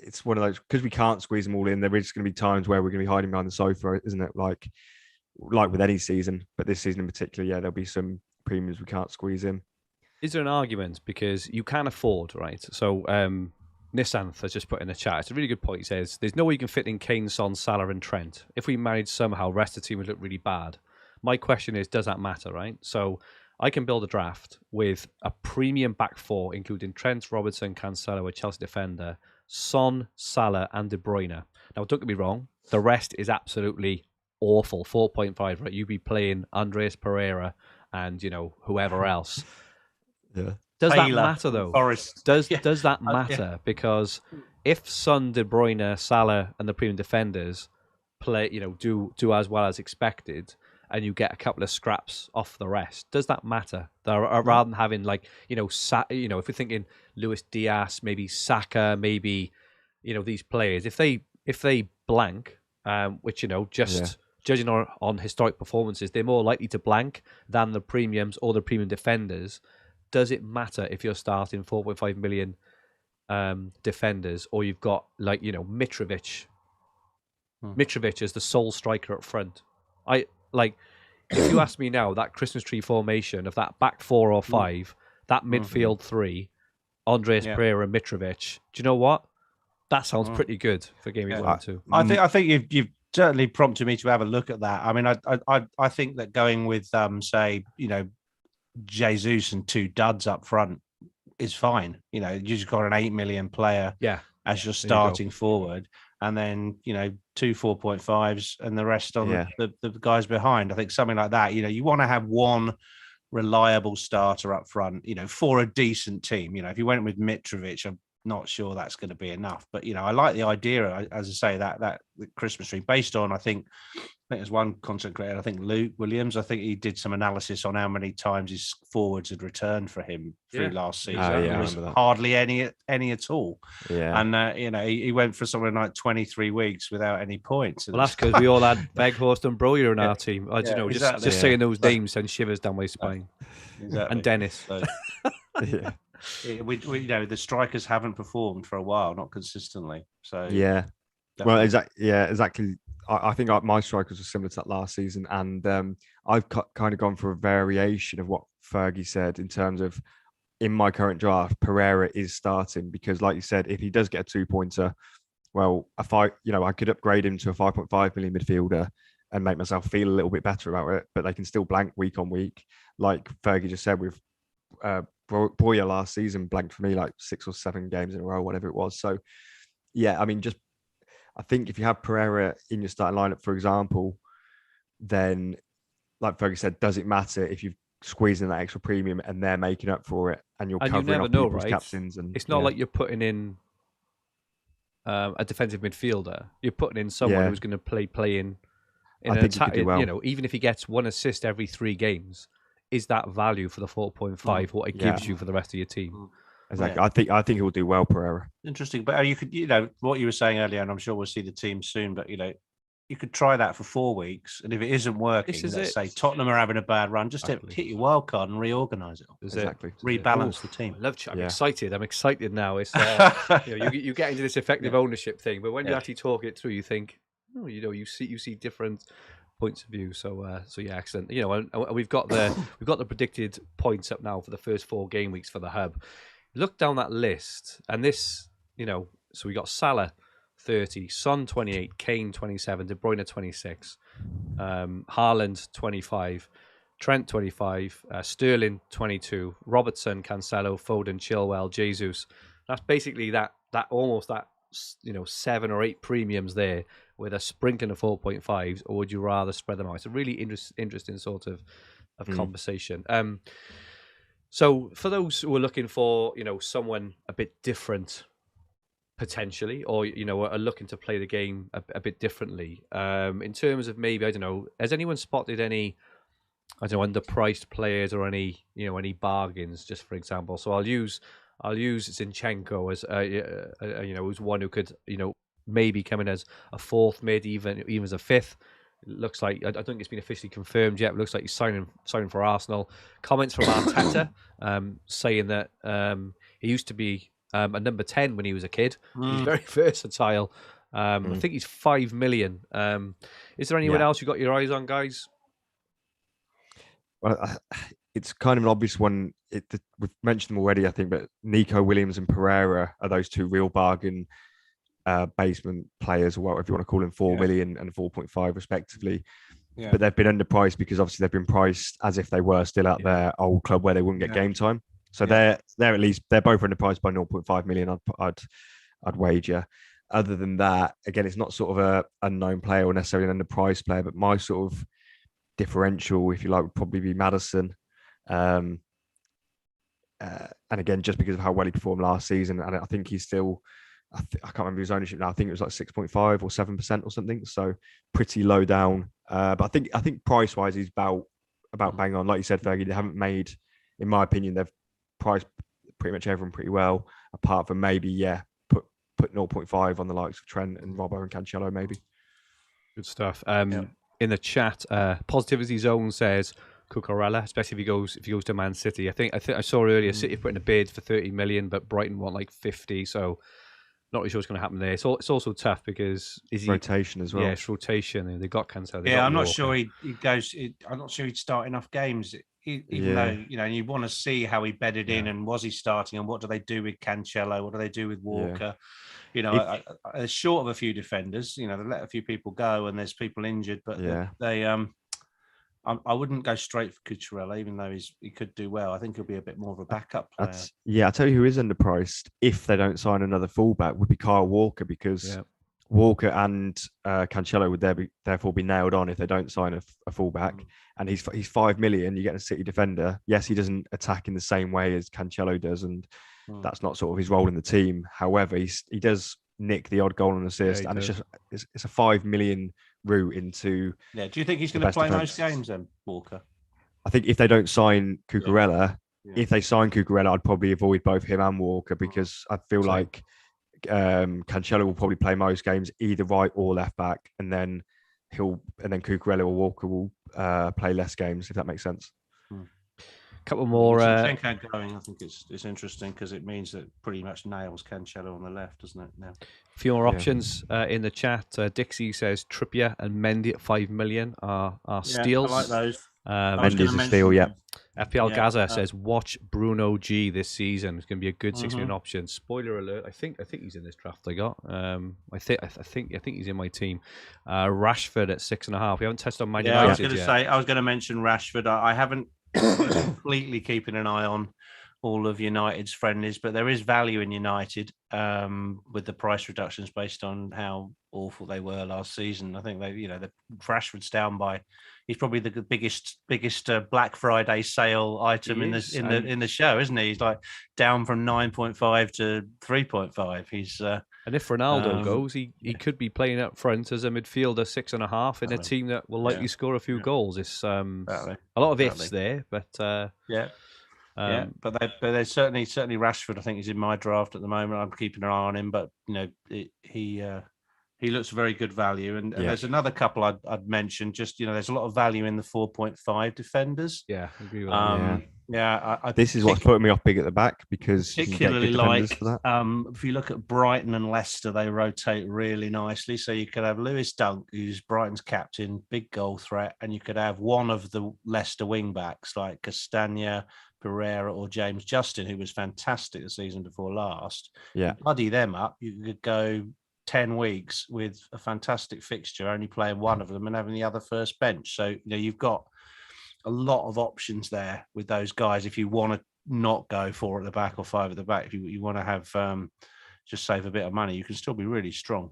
it's one of those, because we can't squeeze them all in. There is going to be times where we're going to be hiding behind the sofa, isn't it? Like with any season, but this season in particular, there'll be some premiums we can't squeeze in. Is there an argument, because you can afford, right? So Nissanth has just put in the chat. It's a really good point. He says, there's no way you can fit in Kane, Son, Salah and Trent. If we managed somehow, rest of the team would look really bad. My question is, does that matter, right? So I can build a draft with a premium back 4, including Trent, Robertson, Cancelo, a Chelsea defender, Son, Salah and De Bruyne. Now, don't get me wrong. The rest is absolutely awful. 4.5, right? You'd be playing Andreas Pereira and, whoever else. Yeah. Does Taylor, that matter though? Forrest. Does that matter? Because if Son, De Bruyne, Salah, and the premium defenders play, do as well as expected, and you get a couple of scraps off the rest, does that matter? Rather than having if we're thinking Luis Diaz, maybe Saka, maybe these players, if they blank, which judging on historic performances, they're more likely to blank than the premiums or the premium defenders. Does it matter if you're starting 4.5 million defenders, or you've got Mitrovic as the sole striker up front? If you ask me now, that Christmas tree formation of that back 4 or 5, that midfield 3, Andreas Pereira and Mitrovic, do you know what? That sounds pretty good for Gameweek 1 and 2. I think you've certainly prompted me to have a look at that. I mean, I think that going with Jesus and 2 duds up front is fine. You've just got an 8 million player as your starting forward, and then 2 4.5s and the rest on the guys behind. I think something like that. You want to have one reliable starter up front, for a decent team. If you went with Mitrovic, I'm not sure that's going to be enough. But I like the idea, as I say, that the Christmas tree, based on I think there's one content creator, I think Luke Williams. I think he did some analysis on how many times his forwards had returned for him through last season. It was hardly any at all. Yeah, and he went for something like 23 weeks without any points. Well, that's because we all had Weghorst and Broyer in our team. Just saying those names sends shivers down my spine. Exactly. And Dennis. So, we the strikers haven't performed for a while, not consistently. So well, exactly. I think my strikers were similar to that last season, and I've kind of gone for a variation of what Fergie said in terms of, in my current draft, Pereira is starting because, like you said, if he does get a 2-pointer, well, I could upgrade him to a 5.5 million midfielder and make myself feel a little bit better about it, but they can still blank week on week, like Fergie just said with Broyer last season blanked for me like 6 or 7 games in a row, whatever it was. So I mean, I think if you have Pereira in your starting lineup, for example, then, like Fergie said, does it matter if you've squeezed in that extra premium and they're making up for it, and you're covering up people's captains? And it's not like you're putting in a defensive midfielder. You're putting in someone who's going to play in an attack. Even if he gets 1 assist every 3 games, is that value for the 4.5 what it gives you for the rest of your team? Exactly. I think he will do well, Pereira. Interesting, but you could, what you were saying earlier, and I'm sure we'll see the team soon. But you could try that for 4 weeks, and if it isn't working, let's say Tottenham are having a bad run, just hit your wild card and reorganise it. Rebalance the team. I'm excited. I'm excited now. It's you get into this effective ownership thing, but when you actually talk it through, you think, you see different points of view. So excellent. And we've got the predicted points up now for the first 4 game weeks for the hub. Look down that list, and this, so we got Salah 30, Son 28, Kane 27, De Bruyne 26, Haaland 25, Trent 25, Sterling 22, Robertson, Cancelo, Foden, Chilwell, Jesus. That's basically that 7 or 8 premiums there with a sprinkling of 4.5s, or would you rather spread them out? It's a really interesting sort of conversation. So for those who are looking for, someone a bit different potentially, or are looking to play the game a bit differently. In terms of maybe, I don't know, has anyone spotted any, I don't know, underpriced players or any any bargains? Just for example, so I'll use Zinchenko as who's one who could maybe come in as a fourth mid, even as a fifth. It looks like, I don't think it's been officially confirmed yet. But it looks like he's signing for Arsenal. Comments from Arteta saying that he used to be a number 10 when he was a kid. He's very versatile. I think he's 5 million. Is there anyone else you got your eyes on, guys? Well, it's kind of an obvious one. We've mentioned them already, I think, but Nico Williams and Pereira are those two real bargain basement players, or whatever you want to call them, 4 million and 4.5 respectively. Yeah. But they've been underpriced because obviously they've been priced as if they were still at their old club where they wouldn't get game time. So they're at least, they're both underpriced by 0.5 million. I'd wager. Other than that, again, it's not sort of a unknown player or necessarily an underpriced player, but my sort of differential, if you like, would probably be Maddison. And again, just because of how well he performed last season, and I think he's still, I can't remember his ownership now. I think it was like 6.5 or 7% or something. So pretty low down. But I think price wise, he's about bang on. Like you said, Fergie, they haven't made, in my opinion, they've priced pretty much everyone pretty well, apart from maybe put 0.5 on the likes of Trent and Robbo and Cancelo maybe. Good stuff. In the chat, Positivity Zone says Cucurella, especially if he goes to Man City. I think I saw earlier City putting a bid for 30 million, but Brighton want like 50. So not really sure what's going to happen there. It's also tough because rotation as well. Yeah, it's rotation. They got Cancelo. I'm not sure he goes. I'm not sure he'd start enough games. Even though you want to see how he bedded in and was he starting and what do they do with Cancelo? What do they do with Walker? They're short of a few defenders. They let a few people go and there's people injured, but they I wouldn't go straight for Cucurella, even though he could do well. I think he'll be a bit more of a backup player. I'll tell you who is underpriced if they don't sign another fullback would be Kyle Walker, because Walker and Cancelo would therefore be nailed on if they don't sign a fullback. And he's 5 million. You get a City defender. Yes, he doesn't attack in the same way as Cancelo does, and that's not sort of his role in the team. However, he does nick the odd goal and assist, and it's a 5 million route into. Yeah, do you think he's going to play most games then, Walker? I think if they don't sign Cucurella, if they sign Cucurella, I'd probably avoid both him and Walker, because I feel like Cancelo will probably play most games, either right or left back, and then Cucurella or Walker will play less games, if that makes sense. Couple more. Zinchenko going, I think it's interesting because it means that pretty much nails Cancelo on the left, doesn't it? Now, a few more options in the chat. Dixie says Trippier and Mendy at 5 million are steals. I like those. Mendy's a steal, FPL Gaza says watch Bruno G this season. It's going to be a good 6 million option. Spoiler alert! I think he's in this draft I got. I think he's in my team. Rashford at 6.5. We haven't touched on Man United yet. I was going to mention Rashford. I haven't completely keeping an eye on all of United's friendlies, but there is value in United with the price reductions based on how awful they were last season. I think the Rashford's down by. He's probably the biggest Black Friday sale item in the show, isn't he? He's like down from 9.5 to 3.5. He's and if Ronaldo goes, he could be playing up front as a midfielder 6.5 in a team that will likely score a few goals. It's a lot of ifs there, but but there's certainly Rashford. I think is in my draft at the moment. I'm keeping an eye on him, but he looks very good value. And there's another couple I'd mention. Just there's a lot of value in the 4.5 defenders. Yeah, I agree with that. This is what's putting me off big at the back, because particularly like if you look at Brighton and Leicester, they rotate really nicely. So you could have Lewis Dunk, who's Brighton's captain, big goal threat, and you could have one of the Leicester wing backs like Castagna, Pereira, or James Justin, who was fantastic the season before last. Yeah, buddy them up. You could go 10 weeks with a fantastic fixture, only playing one of them and having the other first bench. So you've got a lot of options there with those guys. If you want to not go 4 at the back or 5 at the back, if you want to have just save a bit of money, you can still be really strong.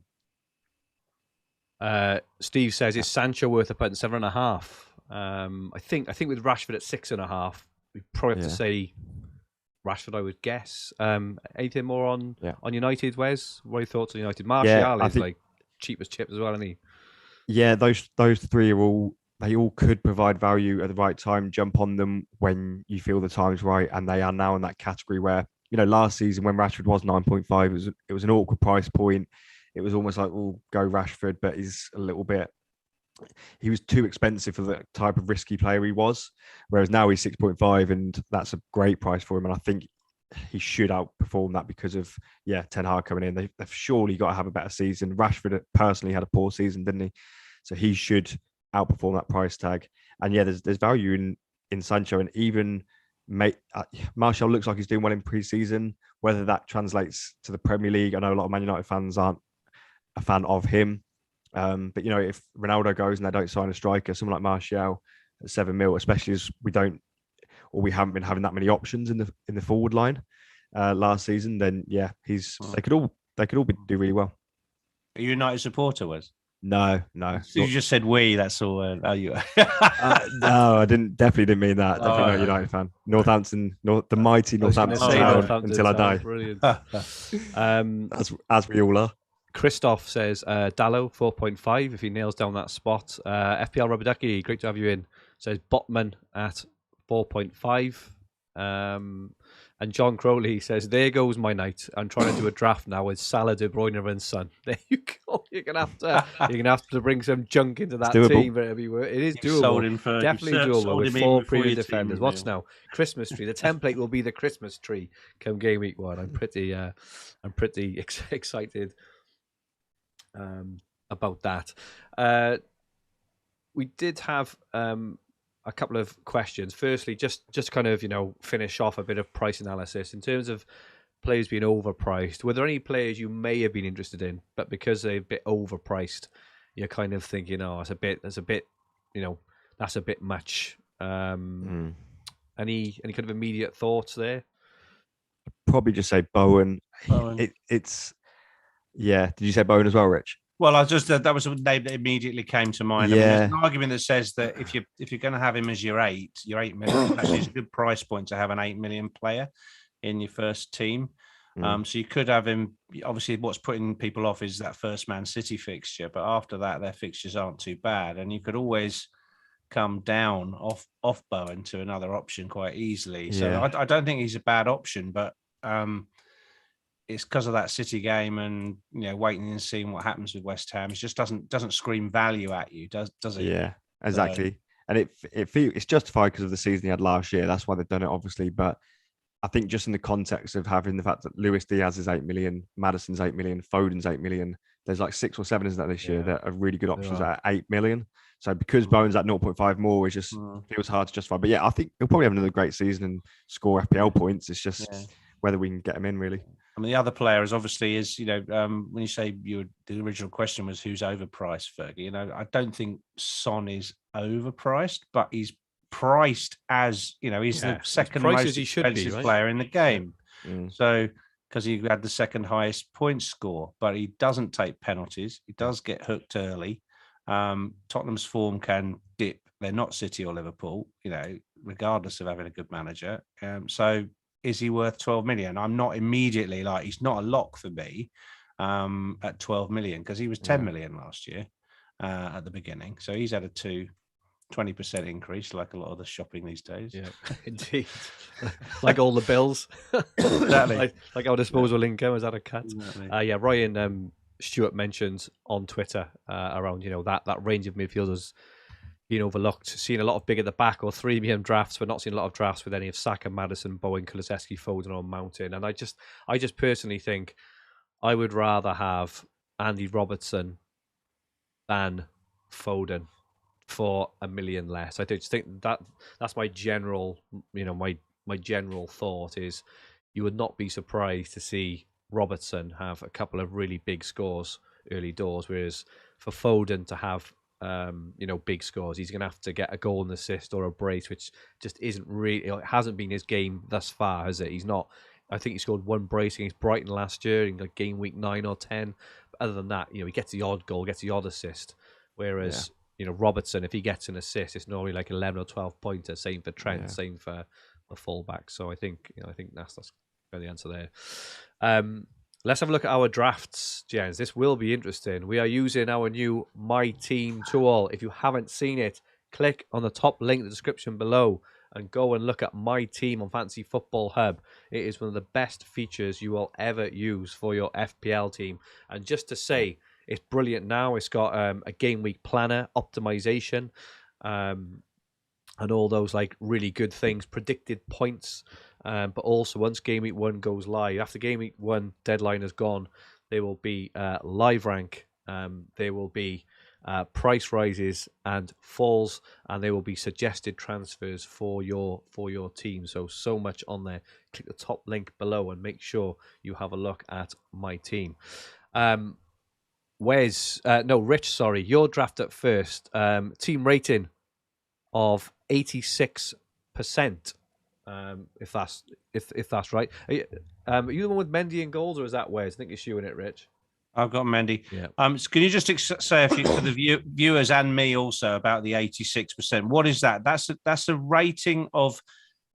Steve says, is Sancho worth about 7.5? I think with Rashford at 6.5, we probably have to say Rashford, I would guess. Anything more on Yeah. United, Wes? What are your thoughts on United? Yeah, Martial I is think- like cheap as chips as well, isn't he? Yeah, those three are all they all could provide value at the right time. Jump on them when you feel the time's right, and they are now in that category where last season when Rashford was 9.5, it was an awkward price point. It was almost like, oh, go Rashford, but he was too expensive for the type of risky player he was. Whereas now he's 6.5, and that's a great price for him. And I think he should outperform that because of Ten Hag coming in. They've surely got to have a better season. Rashford personally had a poor season, didn't he? So he should outperform that price tag. And there's value in Sancho, and even Martial looks like he's doing well in pre-season. Whether that translates to the Premier League, I know a lot of Man United fans aren't a fan of him. But if Ronaldo goes and they don't sign a striker, someone like Martial at 7 mil, especially as we haven't been having that many options in the forward line last season, then they could all do really well. Are you a United supporter, Wes? No. You just said we. That's all. Are you? No, I definitely didn't mean that. Definitely not a United fan. Northampton, the mighty Northampton Town until I die. Brilliant. As we all are. Christoph says Dallo 4.5 if he nails down that spot. FPL Rubber Ducky, great to have you in. Says Botman at 4.5. And John Crowley says, there goes my night. I'm trying to do a draft now with Salah, De Bruyne and Son. There you go. You're gonna have to bring some junk into that team. But it is doable. Definitely doable with 4 previous defenders. What's now? Christmas tree. The template will be the Christmas tree come game week 1. I'm pretty excited about that. We did have a couple of questions. Firstly, just kind of finish off a bit of price analysis in terms of players being overpriced. Were there any players you may have been interested in, but because they're a bit overpriced, you're kind of thinking, oh, that's a bit much. Any kind of immediate thoughts there? Probably just say Bowen. It's Did you say Bowen as well, Rich? Well, I just that was a name that immediately came to mind. I mean, there's an argument that says that if you're going to have him as your 8 million, actually it's a good price point to have an 8 million player in your first team. So you could have him. Obviously, what's putting people off is that first Man City fixture, but after that, their fixtures aren't too bad, and you could always come down off Bowen to another option quite easily. So I don't think he's a bad option, but it's because of that City game and waiting and seeing what happens with West Ham. It just doesn't scream value at you, does it? Yeah, exactly. And it's justified because of the season he had last year. That's why they've done it, obviously. But I think just in the context of having the fact that Luis Diaz is 8 million, Maddison's 8 million, Foden's 8 million. There's like 6 or 7, isn't that, this year that are really good options at 8 million. So because Bowen's at 0.5 more, it just feels hard to justify. But I think he'll probably have another great season and score FPL points. It's just whether we can get him in, really. I mean, the other player is obviously when you say the original question was who's overpriced, Fergie. I don't think Son is overpriced, but he's priced as he's the second most expensive player in the game. So because he had the second highest point score, but he doesn't take penalties. He does get hooked early. Tottenham's form can dip. They're not City or Liverpool, regardless of having a good manager. So is he worth 12 million? I'm not immediately he's not a lock for me at 12 million because he was 10 million last year at the beginning. So he's had a 20% increase, like a lot of the shopping these days. Yeah, indeed. Like all the bills. Exactly. like our disposable income is at a cut. Exactly. Ryan Stewart mentions on Twitter around that range of midfielders being overlooked, seeing a lot of big at the back or 3 million drafts, but not seeing a lot of drafts with any of Saka, Maddison, Bowen, Kulusevski, Foden, or Mountain. And I just personally think I would rather have Andy Robertson than Foden for $1 million less. I just think that's my general, my general thought is you would not be surprised to see Robertson have a couple of really big scores early doors, whereas for Foden to have big scores, he's going to have to get a goal and assist or a brace, which just isn't really, it hasn't been his game thus far, has it? He's not. I think he scored 1 brace against Brighton last year in like game week 9 or 10. But other than that, he gets the odd goal, gets the odd assist. Whereas Robertson, if he gets an assist, it's normally like 11 or 12 pointers. Same for Trent, same for fullback. So I think that's the answer there. Let's have a look at our drafts, Jens. This will be interesting. We are using our new My Team tool. If you haven't seen it, click on the top link in the description below and go and look at My Team on Fantasy Football Hub. It is one of the best features you will ever use for your FPL team. And just to say, it's brilliant now. It's got a game week planner, optimization, and all those like really good things, predicted points. But also once game week 1 goes live, after game week 1 deadline is gone, there will be live rank. There will be price rises and falls, and there will be suggested transfers for your team. So much on there. Click the top link below and make sure you have a look at My Team. Rich, sorry, your draft at first. Team rating of 86%. If that's right. Are you the one with Mendy and goals, or is that Wes? I think it's you in it, Rich. I've got Mendy. Yeah. So can you just say a few for the viewers and me also about the 86%? What is that? That's a rating of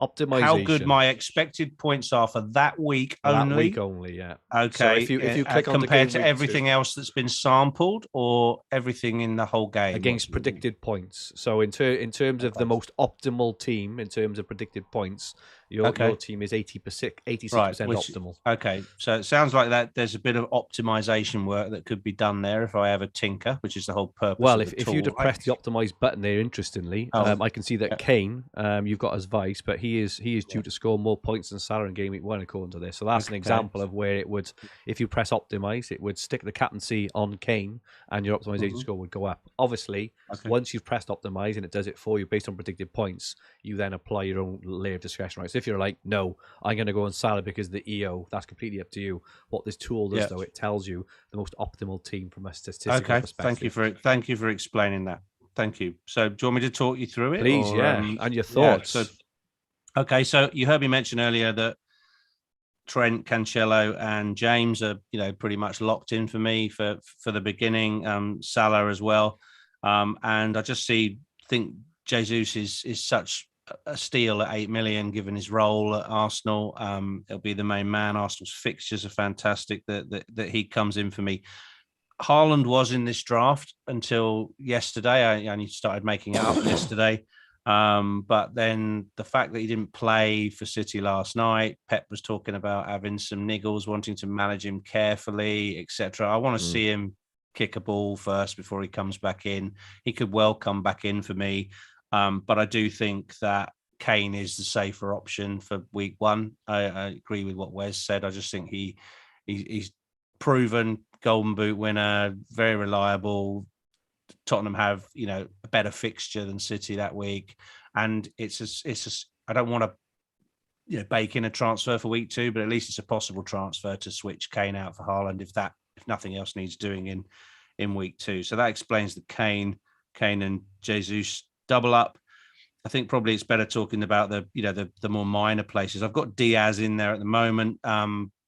optimization. How good my expected points are for that week only. That week only, yeah. Okay. So if you click on compared to everything else that's been sampled, or everything in the whole game against predicted points. So in terms of the most optimal team, in terms of predicted points, your team is 86% optimal. Okay, so it sounds like that there's a bit of optimization work that could be done there if I have a tinker, which is the whole purpose. Well, of the if you'd have pressed the optimize button there, interestingly, I can see that Kane, you've got as vice, but he is due to score more points than Salah in game week 1 according to this. So that's an example of where it would, if you press optimize, it would stick the captaincy on Kane, and your optimization score would go up. Obviously, once you've pressed optimize and it does it for you based on predicted points, you then apply your own layer of discretion, right? So if you're like, no, I'm going to go on Salah because the EO, that's completely up to you. What this tool does, though, it tells you the most optimal team from a statistical perspective. Thank you for explaining that. Thank you. So do you want me to talk you through it? Please, and your thoughts. So you heard me mention earlier that Trent, Cancelo, and James are, pretty much locked in for me for the beginning. Salah as well, and I just think Jesus is such a steal at 8 million given his role at Arsenal. He'll be the main man. Arsenal's fixtures are fantastic. That he comes in for me. Haaland was in this draft until yesterday. I only started making it up yesterday. But then the fact that he didn't play for City last night, Pep was talking about having some niggles, wanting to manage him carefully, etc. I want to see him kick a ball first before he comes back in. He could well come back in for me. But I do think that Kane is the safer option for week 1. I agree with what Wes said. I just think he's proven Golden Boot winner, very reliable. Tottenham have, a better fixture than City that week, and I don't want to, bake in a transfer for week 2, but at least it's a possible transfer to switch Kane out for Haaland if nothing else needs doing in week 2. So that explains the Kane and Jesus double up. I think probably it's better talking about the more minor places. I've got Diaz in there at the moment,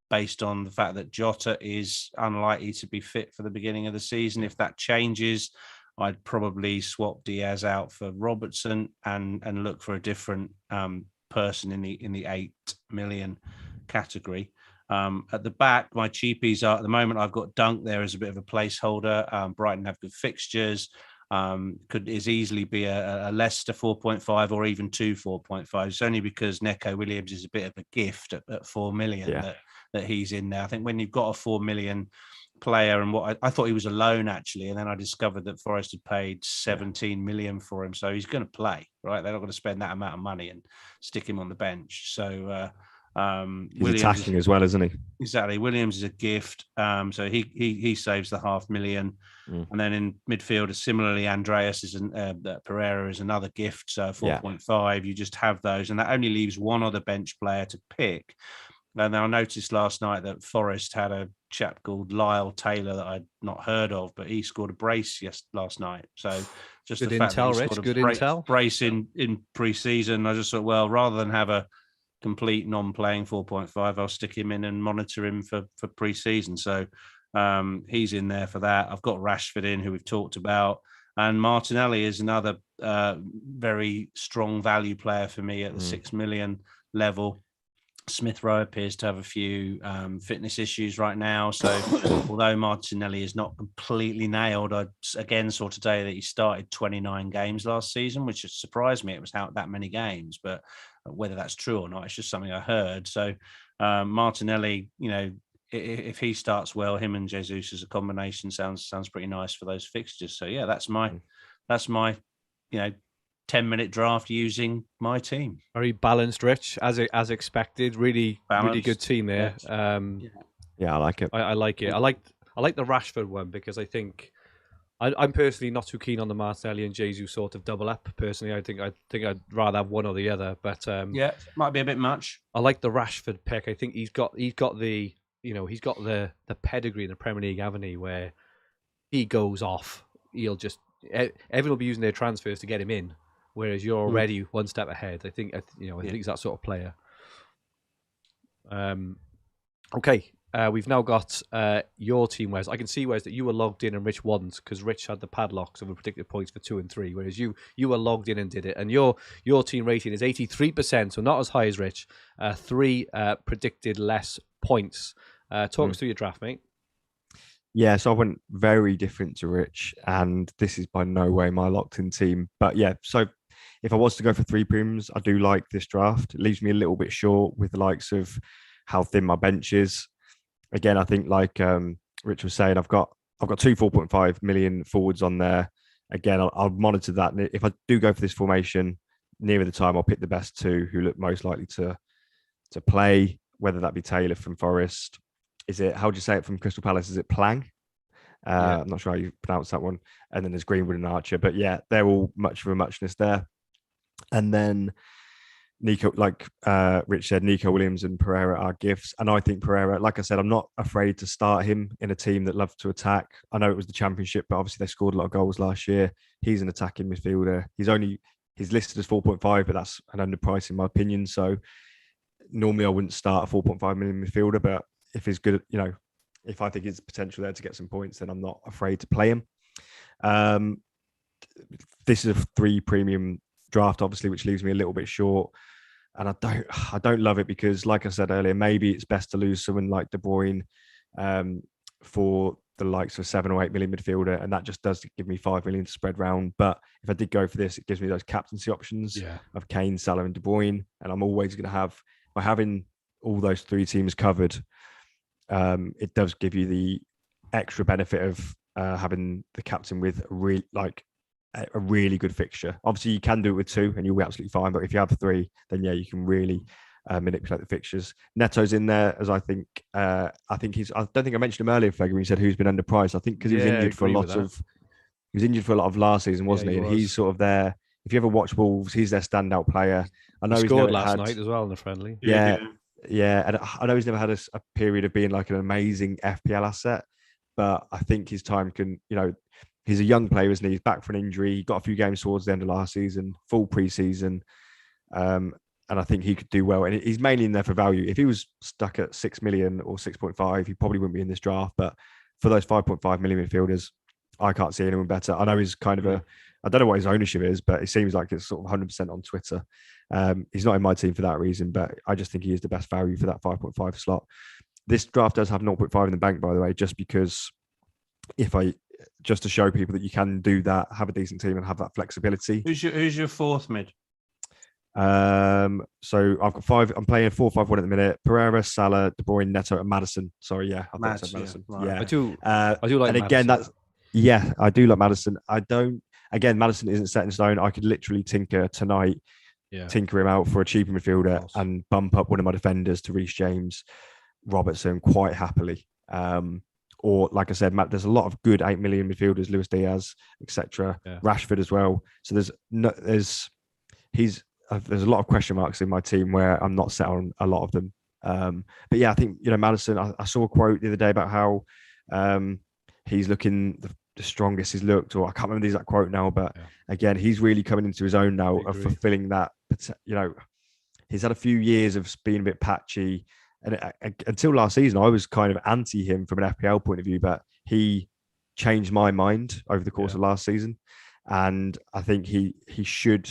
based on the fact that Jota is unlikely to be fit for the beginning of the season. If that changes, I'd probably swap Diaz out for Robertson and look for a different person in the 8 million category. At the back, my cheapies are at the moment. I've got Dunk there as a bit of a placeholder. Brighton have good fixtures. Could easily be a Leicester 4.5 or even 2 4.5. It's only because Neco Williams is a bit of a gift at 4 million that he's in there. I think when you've got a 4 million player, and what I thought he was a loan actually, and then I discovered that Forest had paid 17 million for him, so he's going to play, right? They're not going to spend that amount of money and stick him on the bench. So he's attacking as well, isn't he? Exactly. Williams is a gift, so he saves the 500,000. And then in midfield, similarly, Andreas is Pereira is another gift, so 4.5. You just have those, and that only leaves one other bench player to pick. And I noticed last night that Forest had a chap called Lyle Taylor that I'd not heard of, but he scored a brace last night. So just good the fact intel, that he Rich. scored Good a brace in pre-season, I just thought, well, rather than have a complete non-playing 4.5, I'll stick him in and monitor him for pre-season. So he's in there for that. I've got Rashford in, who we've talked about, and Martinelli is another very strong value player for me at the 6 million level. Smith Rowe appears to have a few fitness issues right now. So although Martinelli is not completely nailed, I again saw today that he started 29 games last season, which surprised me. It was out that many games, but whether that's true or not, it's just something I heard. So Martinelli, if he starts well, him and Jesus as a combination sounds pretty nice for those fixtures. So yeah, that's my 10-minute draft using my team. Very balanced, Rich, as expected. Really good team there. Yeah, I like it. I like it. I like the Rashford one because I think I'm personally not too keen on the Martinelli and Jesus sort of double up. Personally, I think I'd rather have one or the other. But might be a bit much. I like the Rashford pick. I think he's got the pedigree in the Premier League, haven't he? Where he goes off, everyone will be using their transfers to get him in. Whereas you're already one step ahead. I think he's that sort of player. Okay, we've now got your team, Wes. I can see, Wes, that you were logged in and Rich wasn't because Rich had the padlocks of predicted points for 2 and 3, whereas you were logged in and did it. And your team rating is 83%, so not as high as Rich. 3 predicted less points. Talk us through your draft, mate. Yeah, so I went very different to Rich, and this is by no way my locked-in team. But yeah, so if I was to go for 3 premiums, I do like this draft. It leaves me a little bit short with the likes of how thin my bench is. Again, I think like Rich was saying, I've got 2 4.5 million forwards on there. Again, I'll monitor that. And if I do go for this formation, nearer the time, I'll pick the best 2 who look most likely to play, whether that be Taylor from Forest. How do you say it from Crystal Palace? Is it Plang? I'm not sure how you pronounce that one. And then there's Greenwood and Archer. But yeah, they're all much of a muchness there. And then Nico, like Rich said, Nico Williams and Pereira are gifts. And I think Pereira, like I said, I'm not afraid to start him in a team that loves to attack. I know it was the Championship, but obviously they scored a lot of goals last year. He's an attacking midfielder. He's listed as 4.5, but that's an underprice in my opinion. So normally I wouldn't start a 4.5 million midfielder, but if he's good, if I think there's potential there to get some points, then I'm not afraid to play him. This is a 3 premium draft, obviously, which leaves me a little bit short. And I don't love it because, like I said earlier, maybe it's best to lose someone like De Bruyne for the likes of 7 or 8 million midfielder, and that just does give me 5 million to spread around. But if I did go for this, it gives me those captaincy options of Kane, Salah, and De Bruyne, and I'm always going to have, by having all those 3 teams covered, it does give you the extra benefit of having the captain with a really good fixture. Obviously, you can do it with 2 and you'll be absolutely fine. But if you have 3, then yeah, you can really manipulate the fixtures. Neto's in there, as I think. I don't think I mentioned him earlier, Fergi, when he said who's been underpriced. I think because he was injured for a lot of last season, wasn't he? And he's sort of there. If you ever watch Wolves, he's their standout player. I know he scored last night as well in the friendly. Yeah. And I know he's never had a period of being like an amazing FPL asset, but I think his time can, he's a young player, isn't he? He's back from an injury. He got a few games towards the end of last season, full pre-season. And I think he could do well. And he's mainly in there for value. If he was stuck at 6 million or 6.5, he probably wouldn't be in this draft. But for those 5.5 million midfielders, I can't see anyone better. I know he's kind of I don't know what his ownership is, but it seems like it's sort of 100% on Twitter. He's not in my team for that reason, but I just think he is the best value for that 5.5 slot. This draft does have 0.5 in the bank, by the way, just because just to show people that you can do that, have a decent team and have that flexibility. Who's your 4th mid? So I've got 5. I'm playing 4-5-1 at the minute. Pereira, Salah, De Bruyne, Neto, and Madison. Sorry, I thought I said Madison. Yeah. I do like. And again, Madison. I do like Madison. Madison isn't set in stone. I could literally tinker tonight, tinker him out for a cheaper midfielder and bump up one of my defenders to Reece James, Robertson quite happily. Or like I said, Matt, there's a lot of good 8 million midfielders, Luis Diaz, etc. Rashford as well. So there's a lot of question marks in my team where I'm not set on a lot of them. But yeah, I think Madison. I saw a quote the other day about how he's looking the strongest he's looked, or I can't remember the exact quote now. But again, he's really coming into his own now of fulfilling that. He's had a few years of being a bit patchy. And until last season, I was kind of anti him from an FPL point of view, but he changed my mind over the course of last season. And I think he should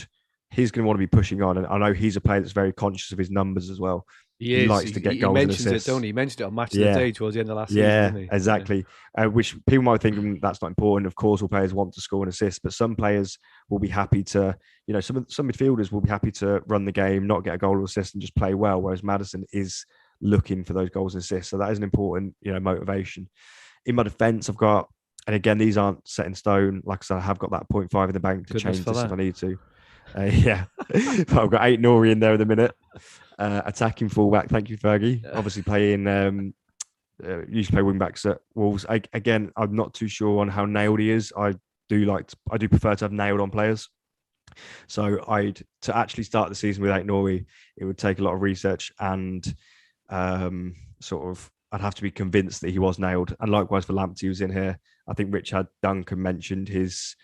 he's going to want to be pushing on. And I know he's a player that's very conscious of his numbers as well. He likes to get goals and assists. He mentions it, don't he? He mentioned it on Match of the Day towards the end of last season, didn't he? Exactly. Which people might think that's not important. Of course, all players want to score and assist, but some players will be happy to, some midfielders will be happy to run the game, not get a goal or assist, and just play well. Whereas Maddison is looking for those goals and assists, so that is an important, motivation. In my defence, I've got, and again, these aren't set in stone. Like I said, I have got that 0.5 in the bank to change this if I need to. But I've got Ait-Nouri in there at the minute. Attacking fullback. Thank you, Fergie. Obviously playing, used to play wing backs at Wolves. Again, I'm not too sure on how nailed he is. I do prefer to have nailed on players. So to actually start the season with Ait-Nouri, it would take a lot of research and I'd have to be convinced that he was nailed. And likewise for Lamptey, who's in here. I think Richard Duncan mentioned his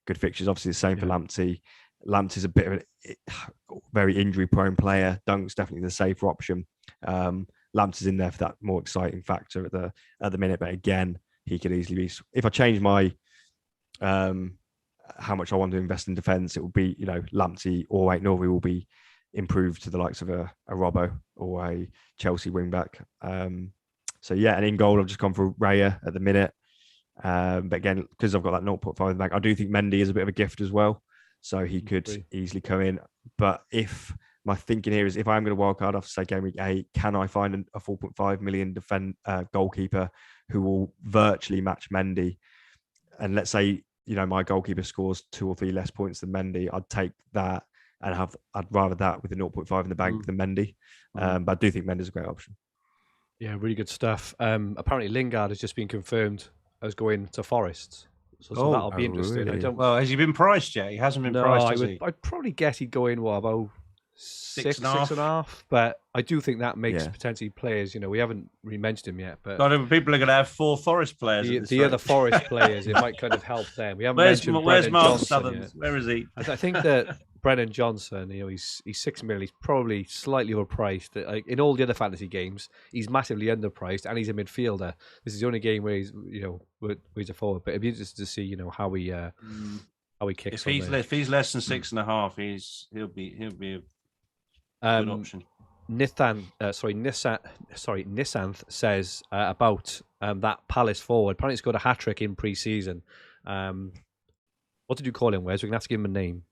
good fixtures. Obviously the same for Lamptey. Lamptey's a bit of a very injury-prone player. Dunk's definitely the safer option. Lamptey's in there for that more exciting factor at the minute. But again, he could easily be. If I change my how much I want to invest in defence, it will be Lamptey or Ait-Nouri will be improved to the likes of a Robbo or a Chelsea wing-back. And in goal, I've just gone for Raya at the minute. But again, because I've got that 0.5 in the bank, I do think Mendy is a bit of a gift as well. So he could easily come in. But if my thinking here is if I'm going to wildcard off, say, Gameweek 8, can I find a 4.5 million goalkeeper who will virtually match Mendy? And let's say, my goalkeeper scores 2 or 3 less points than Mendy. I'd take that and I'd rather that with a 0.5 in the bank than Mendy. But I do think Mendy's a great option. Yeah, really good stuff. Apparently Lingard has just been confirmed as going to Forest. So that'll be interesting. Really? Well, has he been priced yet? He hasn't been priced, has he? I'd probably guess he'd go in, about 6.5? But I do think that makes potentially players, we haven't really mentioned him yet. But people are going to have 4 Forest players. The other Forest players, it might kind of help them. We haven't mentioned where's Brennan Mark Johnson Southern? yet. Where is he? I think that Brennan Johnson, he's 6 million. He's probably slightly overpriced. Like in all the other fantasy games, he's massively underpriced, and he's a midfielder. This is the only game where he's, where he's a forward. But it'd be interesting to see, how he kicks. If he's less than 6.5, he'll be a good option. Nisanth says about that Palace forward. Apparently, he's got a hat trick in pre-season. What did you call him, Wes? We're gonna have to give him a name.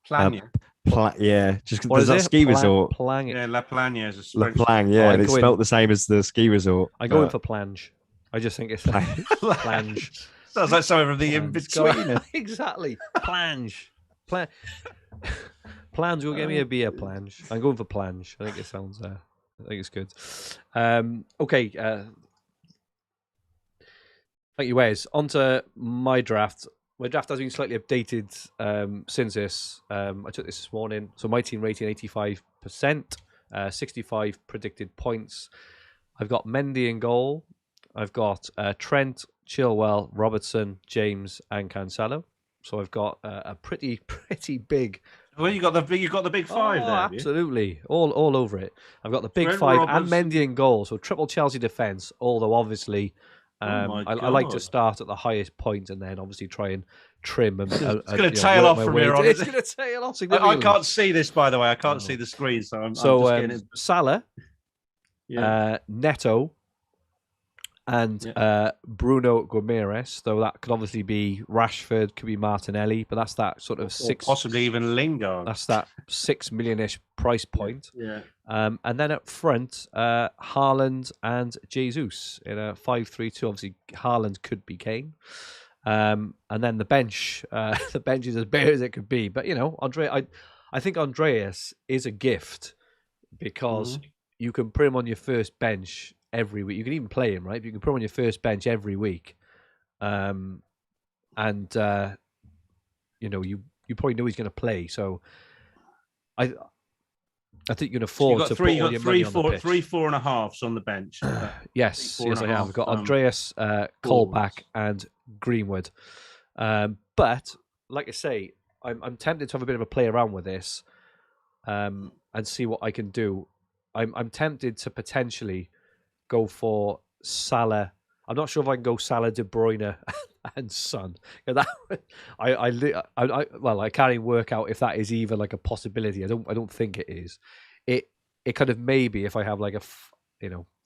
Plania. Just there's that ski resort. La Plania is a French. La Plania, it's spelt the same as the ski resort. I go in for Plange. I just think it's Plange. Sounds like something from the in-between. Exactly. Plange. Plange will give me a beer, Plange. I'm going for Plange. I think it sounds I think it's good. Okay. Thank you, Wes. On to my draft. My draft has been slightly updated since this. I took this morning. So my team rating 85%, 65 predicted points. I've got Mendy in goal. I've got Trent, Chilwell, Robertson, James, and Cancelo. So I've got a pretty big. Well, you got the big 5 there. Absolutely, all over it. I've got the big Trent 5 Robertson. And Mendy in goal. So triple Chelsea defense. Although obviously. I like to start at the highest point and then obviously try and trim. And, it's going to tail off from here on. It's going to tail off significantly. I can't see this, by the way. I can't see the screen, so I'm just getting it. Salah, Neto, and Bruno Guimaraes. Though that could obviously be Rashford, could be Martinelli, but that's that sort of or possibly even Lingard. That's that 6 million-ish price point. Yeah. And then up front, Haaland and Jesus in a 5-3-2. Obviously, Haaland could be Kane. And then the bench. The bench is as bare as it could be. But, I think Andreas is a gift because you can put him on your first bench every week. You can even play him, right? But you can put him on your first bench every week. You probably know he's going to play. So I think you can afford to put all your money on the pitch. 3 4.5s on the bench. Yes, I have. I've got Andreas, Colback, and Greenwood. But like I say, I'm tempted to have a bit of a play around with this, and see what I can do. I'm tempted to potentially go for Salah. I'm not sure if I can go Salah, De Bruyne, and Son. That I can't even work out if that is even like a possibility. I don't think it is. It kind of maybe if I have like a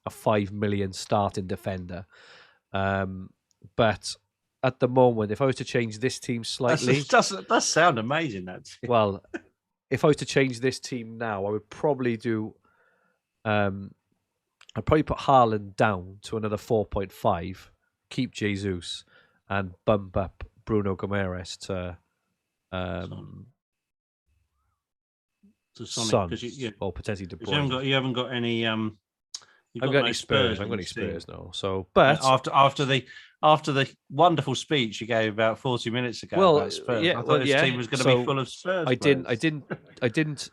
5 million starting defender, but at the moment, if I was to change this team slightly, does sound amazing. That well, if I was to change this team now, I would probably do. I'd probably put Haaland down to another 4.5, keep Jesus, and bump up Bruno Gomes to Son, or potentially De Bruyne. You haven't got any. You've I've got any Spurs. I've got any Spurs now. So, but after the wonderful speech you gave about 40 minutes ago about Spurs, I thought this team was going to be full of Spurs. I didn't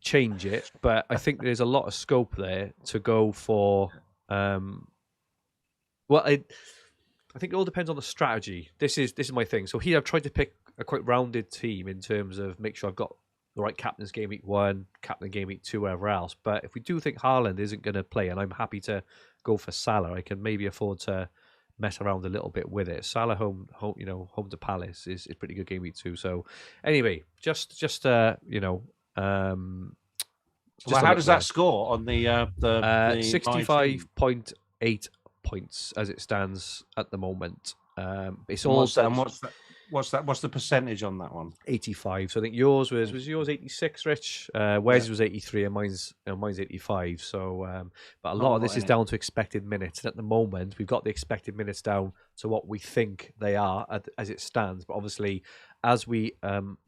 change it, but I think there's a lot of scope there to go for. I think it all depends on the strategy. This is my thing. So here I've tried to pick a quite rounded team in terms of make sure I've got the right captains game week 1, captain game week 2, wherever else. But if we do think Haaland isn't going to play, and I'm happy to go for Salah, I can maybe afford to mess around a little bit with it. Salah home to Palace is pretty good game week 2. So anyway, just how does that score on the 65.8 points as it stands at the moment? It's all what's the percentage on that one? 85. So I think yours was yours 86, Rich. Wes was 83, and mine's 85. So, but a lot of this is down to expected minutes. And at the moment, we've got the expected minutes down to what we think they are as it stands. But obviously, as we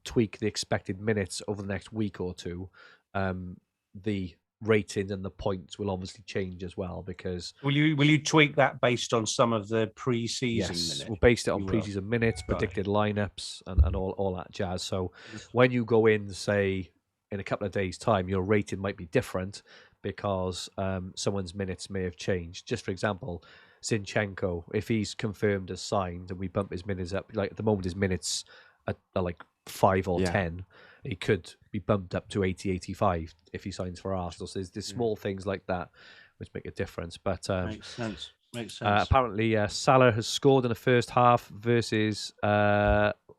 tweak the expected minutes over the next week or two, the ratings and the points will obviously change as well, because will you tweak that based on some of the pre-season minutes? We'll base it on pre-season minutes, predicted lineups, and all that jazz. So when you go in, say in a couple of days' time, your rating might be different because someone's minutes may have changed. Just for example, Zinchenko, if he's confirmed as signed and we bump his minutes up, like at the moment his minutes are like 5 or 10, he could be bumped up to 80, 85 if he signs for Arsenal. So there's small things like that which make a difference. But makes sense. Apparently, Salah has scored in the first half versus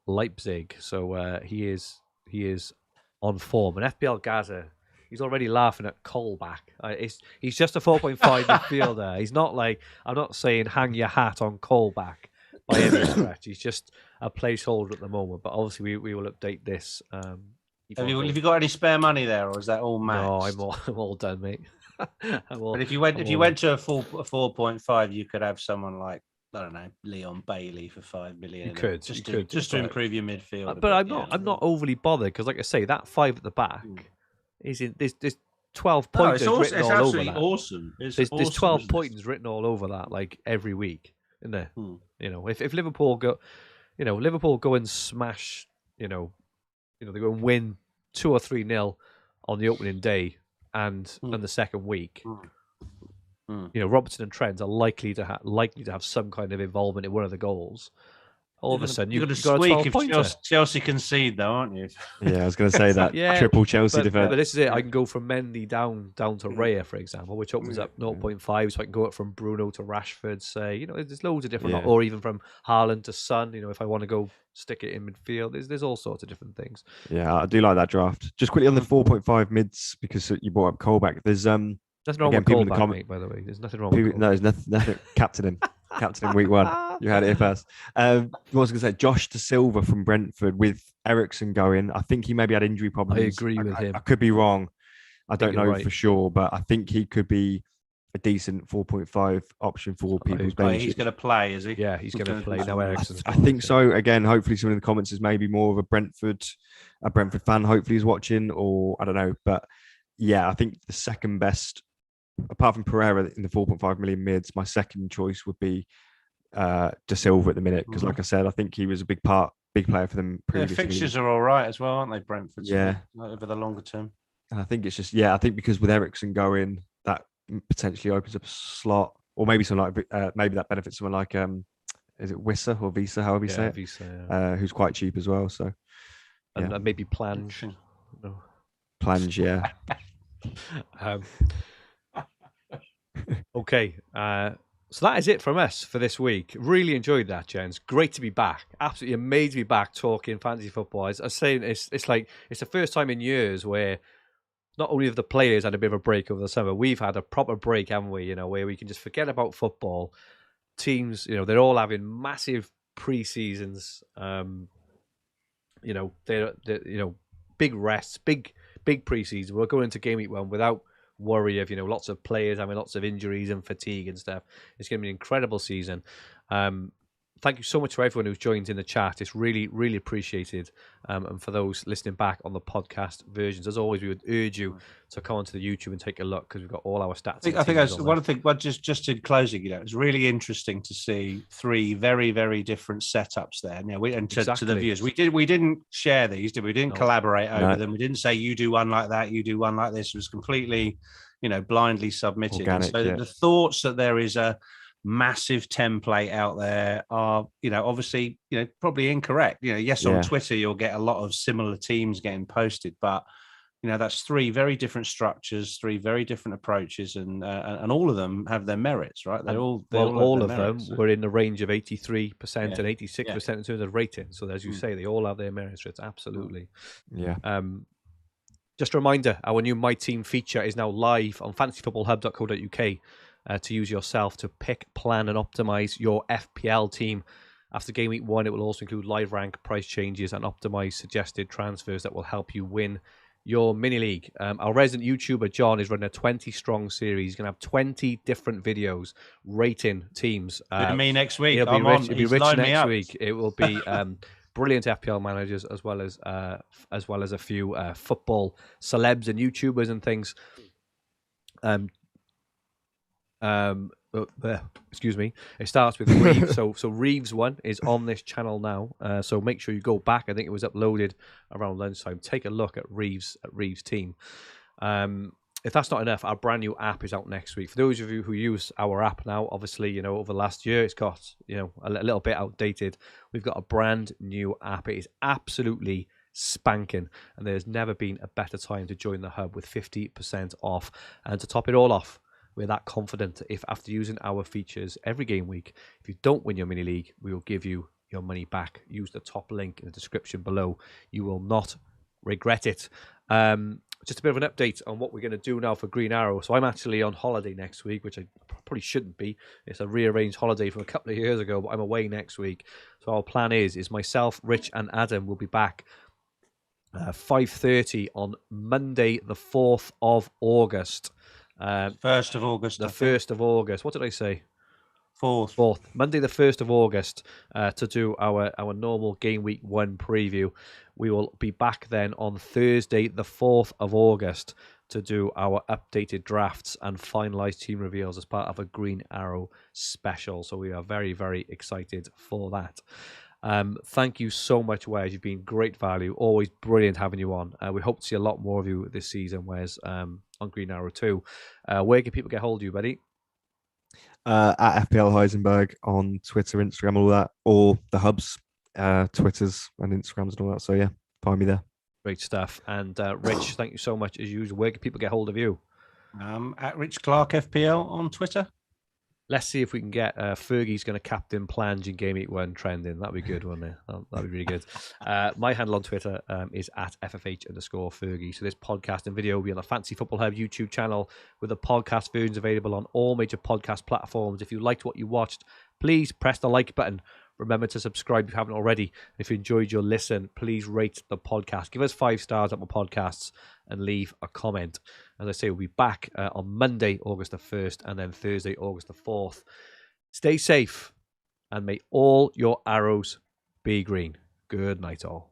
Leipzig, so he is on form. And FPL Gaza, he's already laughing at Colback. He's just a 4.5 midfielder. He's not like, I'm not saying hang your hat on Colback by any stretch. He's just a placeholder at the moment. But obviously, we will update this. Have you got any spare money there, or is that all maxed? No, I'm all done, mate. But if you went to a 4.5, you could have someone like, I don't know, Leon Bailey for 5 million. You could to improve your midfield. But I'm not overly bothered because, like I say, that 5 at the back is in. There's 12 pointers written all over that. Awesome. There's 12 pointers written all over that, like every week, isn't there? You know, if Liverpool go and smash, they go and win 2 or 3-0 on the opening day and the second week. Robertson and Trent are likely to have some kind of involvement in one of the goals. All of a sudden, you've got a 12-pointer. Chelsea concede, though, aren't you? Yeah, I was going to say that. Triple Chelsea defence. But this is it. I can go from Mendy down to Raya, for example, which opens up 0.5. So I can go up from Bruno to Rashford. Say, there's loads of different, or even from Haaland to Son. If I want to go stick it in midfield, there's all sorts of different things. Yeah, I do like that draft. Just quickly on the 4.5 mids, because you brought up Colback. There's nothing wrong with Colback, mate, by the way. There's nothing wrong with Colback. No, there's nothing. Captain him week 1. You had it here first. I was going to say Josh De Silva from Brentford with Eriksen going. I think he maybe had injury problems. I agree with him. I could be wrong. I don't know for sure, but I think he could be a decent 4.5 option for people's benches. He's going to play, is he? Yeah, he's going to play. Now Eriksen's I think so. Again, hopefully someone in the comments is maybe more of a Brentford fan. Hopefully he's watching, or I don't know. But yeah, I think the second best, apart from Pereira in the 4.5 million mids, my second choice would be De Silva at the minute, because like I said, I think he was a big player for them previously. Their fixtures are all right as well, aren't they, Brentford? Yeah. Over the longer term. And I think it's just, I think because with Eriksen going, that potentially opens up a slot, or maybe maybe that benefits someone like, is it Wissa or Visa, however you say it? Visa, who's quite cheap as well. So, and maybe Plange. No. Plange, yeah. Okay. So that is it from us for this week. Really enjoyed that, gents. Great to be back. Absolutely amazing to be back talking fantasy football. As I was saying, it's the first time in years where not only have the players had a bit of a break over the summer, we've had a proper break, haven't we? Where we can just forget about football. Teams, they're all having massive pre-seasons. They're big rests, big pre-season. We're going into game week 1 without worry of lots of players having lots of injuries and fatigue and stuff. It's going to be an incredible season. Thank you so much for everyone who's joined in the chat. It's really, really appreciated. And for those listening back on the podcast versions, as always, we would urge you to come onto the YouTube and take a look because we've got all our stats. I think that's one thing. But just in closing, it's really interesting to see 3 very, very different setups there. To the viewers, we didn't share these, did we? We didn't collaborate over them. We didn't say you do one like that, you do one like this. It was completely, blindly submitted. Organic, so the thoughts that there is a massive template out there are, obviously, probably incorrect. On Twitter you'll get a lot of similar teams getting posted, but that's 3 very different structures, 3 very different approaches, and all of them have their merits, right? All of them were in the range of 83% and 86% in terms of rating. So as you say, they all have their merits. It's absolutely just a reminder, our new My Team feature is now live on fantasyfootballhub.co.uk. To use yourself to pick, plan, and optimize your FPL team. After game week 1, it will also include live rank, price changes, and optimized suggested transfers that will help you win your mini league. Our resident YouTuber John is running a 20-strong series. He's going to have 20 different videos rating teams. Me next week. It'll be Rich next week. It will be brilliant FPL managers as well as a few football celebs and YouTubers and things. Excuse me. It starts with Reeves. so Reeves 1 is on this channel now. So make sure you go back. I think it was uploaded around lunchtime. Take a look at Reeves team. If that's not enough, our brand new app is out next week. For those of you who use our app now, obviously, over the last year, it's got, a little bit outdated. We've got a brand new app. It is absolutely spanking, and there's never been a better time to join the hub with 50% off. And to top it all off, we're that confident if after using our features every game week, if you don't win your mini league, we will give you your money back. Use the top link in the description below. You will not regret it. Just a bit of an update on what we're going to do now for Green Arrow. So I'm actually on holiday next week, which I probably shouldn't be. It's a rearranged holiday from a couple of years ago, but I'm away next week. So our plan is myself, Rich, and Adam will be back 5:30 on Monday, the 4th of August. 1st of August. The 1st of August. What did I say? 4th. Monday, the 1st of August, to do our normal Game Week 1 preview. We will be back then on Thursday, the 4th of August, to do our updated drafts and finalised team reveals as part of a Green Arrow special. So we are very, very excited for that. Thank you so much, Wes. You've been great value. Always brilliant having you on. We hope to see a lot more of you this season, Wes, on Green Arrow too. Where can people get hold of you, buddy? At FPL Heisenberg on Twitter, Instagram, all that, or the hubs, Twitters and Instagrams and all that. So yeah, find me there. Great stuff. And Rich, thank you so much as usual. Where can people get hold of you? At Rich Clarke FPL on Twitter. Let's see if we can get Fergie's going to captain Plange in Game Week 1 trending. That'd be good, wouldn't it? That'd be really good. My handle on Twitter is at FFH_Fergie. So this podcast and video will be on the Fantasy Football Hub YouTube channel with the podcast versions available on all major podcast platforms. If you liked what you watched, please press the like button. Remember to subscribe if you haven't already. If you enjoyed your listen, please rate the podcast. Give us 5 stars on my podcasts and leave a comment. As I say, we'll be back on Monday, August the 1st, and then Thursday, August the 4th. Stay safe, and may all your arrows be green. Good night, all.